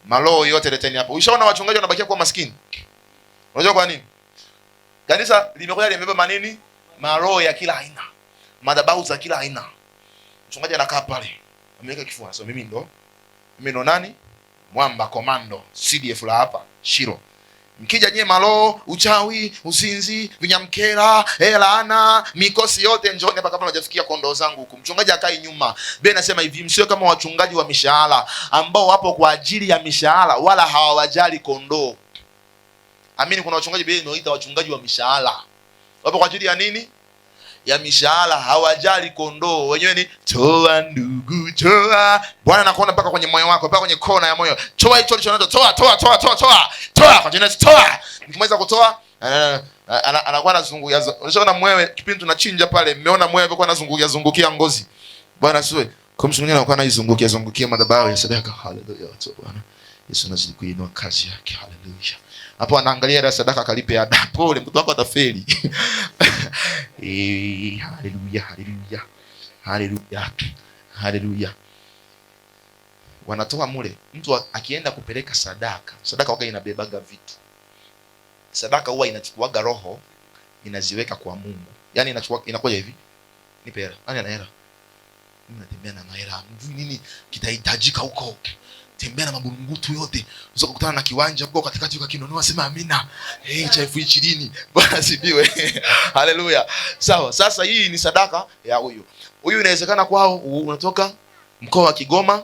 maroho yote leteni hapa. Ushaona wachungaji wanabakia kuwa maskini? Unajua kwa nini? Kanisa limekuja limebeba manini? Maroho ya kila aina, madhabahu za kila aina. Mchungaji anakaa pale ameweka kifua, so mimi ndo nani? Mwamba komando CDF la hapa Shiro. Mkija nye maroho, uchawi, uzinzi, vinyamkera, laana, mikosi yote njooni hapa kabla hajafikia kondoo zangu huku. Mchungaji akai nyuma. Biblia inasema hivi, msio kama wachungaji wa mishahara ambao wapo kwa ajili ya mishahara wala hawawajali kondoo. Amini, kuna wachungaji Biblia inaoita wachungaji wa mishahara. Wapo kwa ajili ya nini? Ya mishahara, hawajali kondoo. Wenyewe ni toa ndugu, toa. Bwana anakuona mpaka kwenye moyo wako, mpaka kwenye kona ya moyo. Toa hicho ulichonacho, toa. Toa kwa jina, toa. Nikimaliza kutoa, anakuwa anazungukia. Unashaona mwewe kipindi tunachinja pale, mmeona mwewe alikuwa anazungukia ngozi. Bwana asiwe. Kwa mtu mwingine anakuwa anazungukia madhabahu ya sadaka. Haleluya. Bwana Yesu anazidi kuinua kazi yake. Haleluya. Hapo anaangalia ile sadaka kalipe ada. Pole mtoto wako atafeli. Haleluya. Wanatoa mule. Mtu akienda kupeleka sadaka waga inabebaga vitu. Sadaka huwa inachukuaga roho, inaziweka kwa Mungu. Yaani inakuja hivi. Nipe hela. Nani ana hela? Mimi natembea na mahela. Mjui nini kitahitajika huko. tembea na mabungutu yote. Unaweza kukutana na kiwanja huko katikati ukakinunua, sema amina. Cha 20,000. Bwana asifiwe. Haleluya. Sawa. Sasa hii ni sadaka ya huyu. Huyu inawezekana kwao unatoka mkoa wa Kigoma.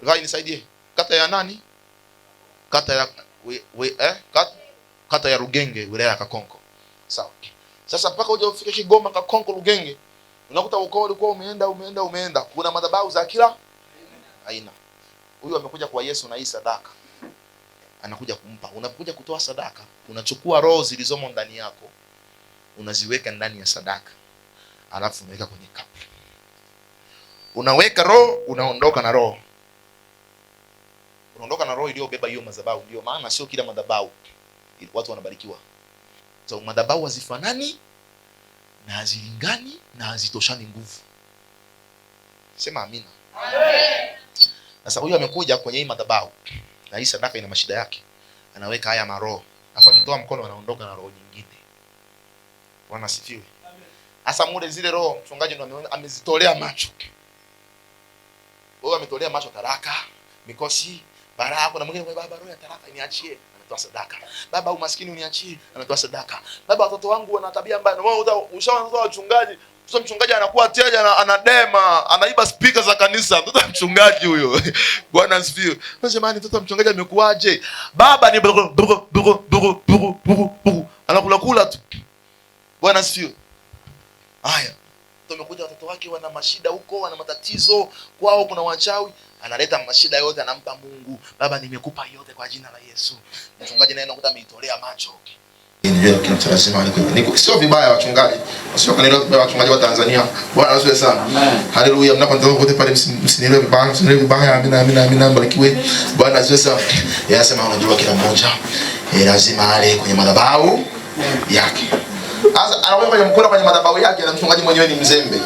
Gai nisaidie. Kata ya nani? Kata ya kata ya Rugenge, wilaya ya Kakonko. Sawa. Sasa mpaka uje ufike Kigoma, Kakonko, Rugenge, unakuta ukoo ulikuwa umeenda. Kuna madhabahu za kila aina. Huyu amekuja kwa Yesu na hii sadaka anakuja kumpa. Unapokuja kutoa sadaka, unachukua roho zilizomo ndani yako, unaziweka ndani ya sadaka, alafu unaweka kwenye kapu. Unaweka roho, unaondoka na roho. Unaondoka na roho iliyobeba hiyo madhabahu. Ndio maana sio kila madhabahu watu wanabarikiwa. So madhabahu hazifanani na hazilingani na hazitoshani nguvu. Sema amina. Amen. Sasa huyu amekuja kwenye hii madhabahu na hii sadaka ina mashida yake. Anaweka haya maroho. Afa akitoa mkono anaondoka na roho nyingine. Bwana asifiwe. Amen. Sasa muda zile roho mchungaji ndo amezitolea macho. Wewe ametolea macho taraka, mikosi, baraka. Kuna mwingine kwa baba roho ya taraka niachie, anatoa sadaka. Baba umaskini uniachie, anatoa sadaka. Baba watoto wangu wana tabia mbaya. Wewe ushaanza wachungaji. Mtoto mchungaji anakuwa teja, anadema, anaiba speaker za kanisa. Mtoto mchungaji huyo. Bwana asifiwe. Unasema mtoto mchungaji amekuaje? Baba ni anakula kula tu. Bwana asifiwe. Haya. Mtoto amekuja watoto wake wana mashida huko, wana matatizo, kwao kuna wachawi, analeta mashida yote anampa Mungu. Baba nimekupa yote kwa jina la Yesu. Mchungaji naye anakuta ameitolea macho. Ndio kinachosema ni sio vibaya wachungaji. Sio kanilo vibaya wachungaji wa Tanzania. Bwana asifiwe sana. Haleluya. Mnapotoka kote pale msinielewe vibaya, msinielewe vibaya. Amina, mbarikiwe. Bwana asifiwe sana. Yanasema unajua kila mmoja lazima ale kwenye madhabahu yake. Sasa anakuja kwenye mkula kwenye madhabahu yake na mchungaji mwenyewe ni mzembe.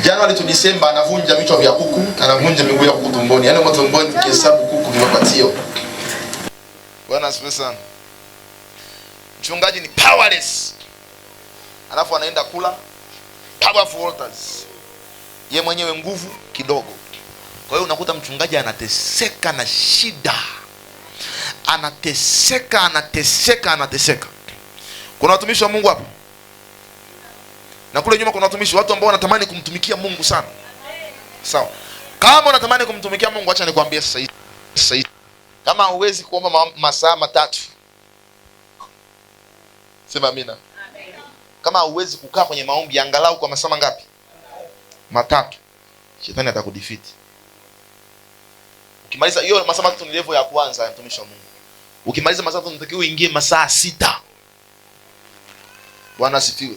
Januari to December anavunja vichwa vya kuku, anavunja miguu ya kuku tumboni. Yaani kwa tumboni kihesabu kuku ni mapatio. Bwana asifiwe sana. Mchungaji ni powerless. Alafu anaenda kula powerful altars. Yeye mwenyewe nguvu kidogo. Kwa hiyo unakuta mchungaji anateseka na shida. Anateseka. Kuna watumishi wa Mungu hapa. Na kule nyuma kuna watumishi, watu ambao wanatamani kumtumikia Mungu sana. Sawa. Kama unatamani kumtumikia Mungu, acha nikwambie sasa hivi. Kama huwezi kuomba masaa matatu, sema amina. Amen. Kama huwezi kukaa kwenye maombi angalau kwa masaa ngapi? Matatu. Shetani atakudefeat. Ukimaliza hiyo masaa matatu ni level ya kwanza ya mtumishi wa Mungu. Ukimaliza masaa matatu unatakiwa uingie masaa 6. Bwana asifiwe.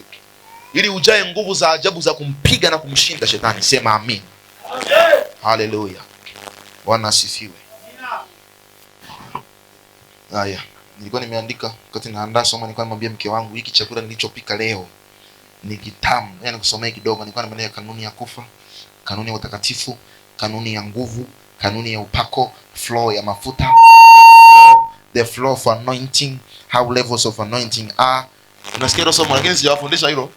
Ili ujae nguvu za ajabu za kumpiga na kumshinda shetani. Sema amin. Amen. Haleluya. Bwana asifiwe. Haya, nilikuwa nimeandika wakati naandaa somo, nilikuwa nimwambia mke wangu hiki chakula nilichopika leo ni kitamu. Yaani kusomea kidogo, nilikuwa nimeandika kanuni ya kufa, kanuni ya utakatifu, kanuni ya nguvu, kanuni ya upako, flow ya mafuta, the flow of anointing, how levels of anointing are. Unasikia hilo somo lakini sijawafundisha hilo.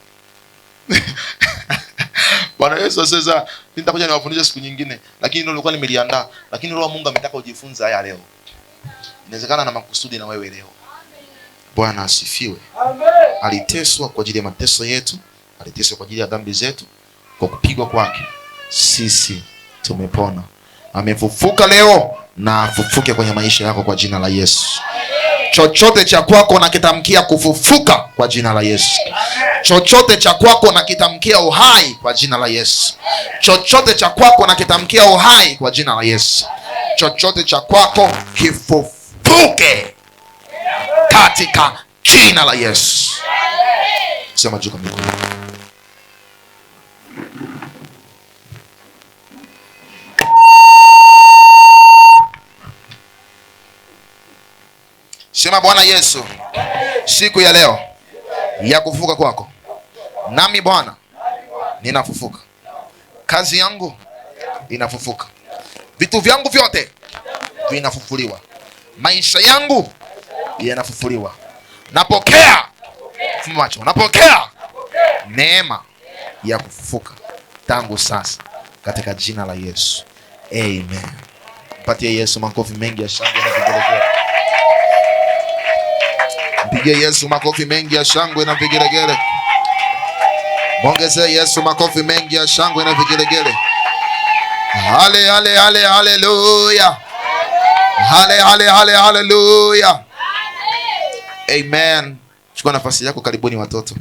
Bwana Yesu sasa nitakuja niwafundishe siku nyingine, lakini hilo nilikuwa nimeliandaa, lakini Roho Mungu ametaka ujifunze haya leo. Inawezekana na makusudi na wewe leo. Bwana asifiwe. Amen. Aliteswa kwa ajili ya mateso yetu, aliteswa kwa ajili ya dhambi zetu, kwa kupigwa kwake sisi tumepona. Amefufuka leo na afufuke kwenye maisha yako kwa jina la Yesu. Chochote cha kwako na kitamkia kufufuka kwa jina la Yesu. Chochote cha kwako na kitamkia uhai kwa jina la Yesu. Chochote cha kwako na kitamkia uhai kwa jina la Yesu. Chochote cha kwako kifufuke katika jina la Yesu. Sema juu kwa mikono. Sema Bwana Yesu, siku ya leo ya kufufuka kwako, nami Bwana ninafufuka. Kazi yangu inafufuka. Vitu vyangu vyote vinafufuliwa. Maisha yangu yanafufuliwa. Napokea macho, napokea neema ya kufufuka tangu sasa katika jina la Yesu. Amen. Patie Yesu makofi mengi ya shangwe na vigelegele. Mpigie Yesu makofi mengi ya shangwe na vigelegele. Mwongezee Yesu makofi mengi ya shangwe na vigelegele. Haleluya. Haleluya. Amen. Chukua nafasi yako, karibuni watoto.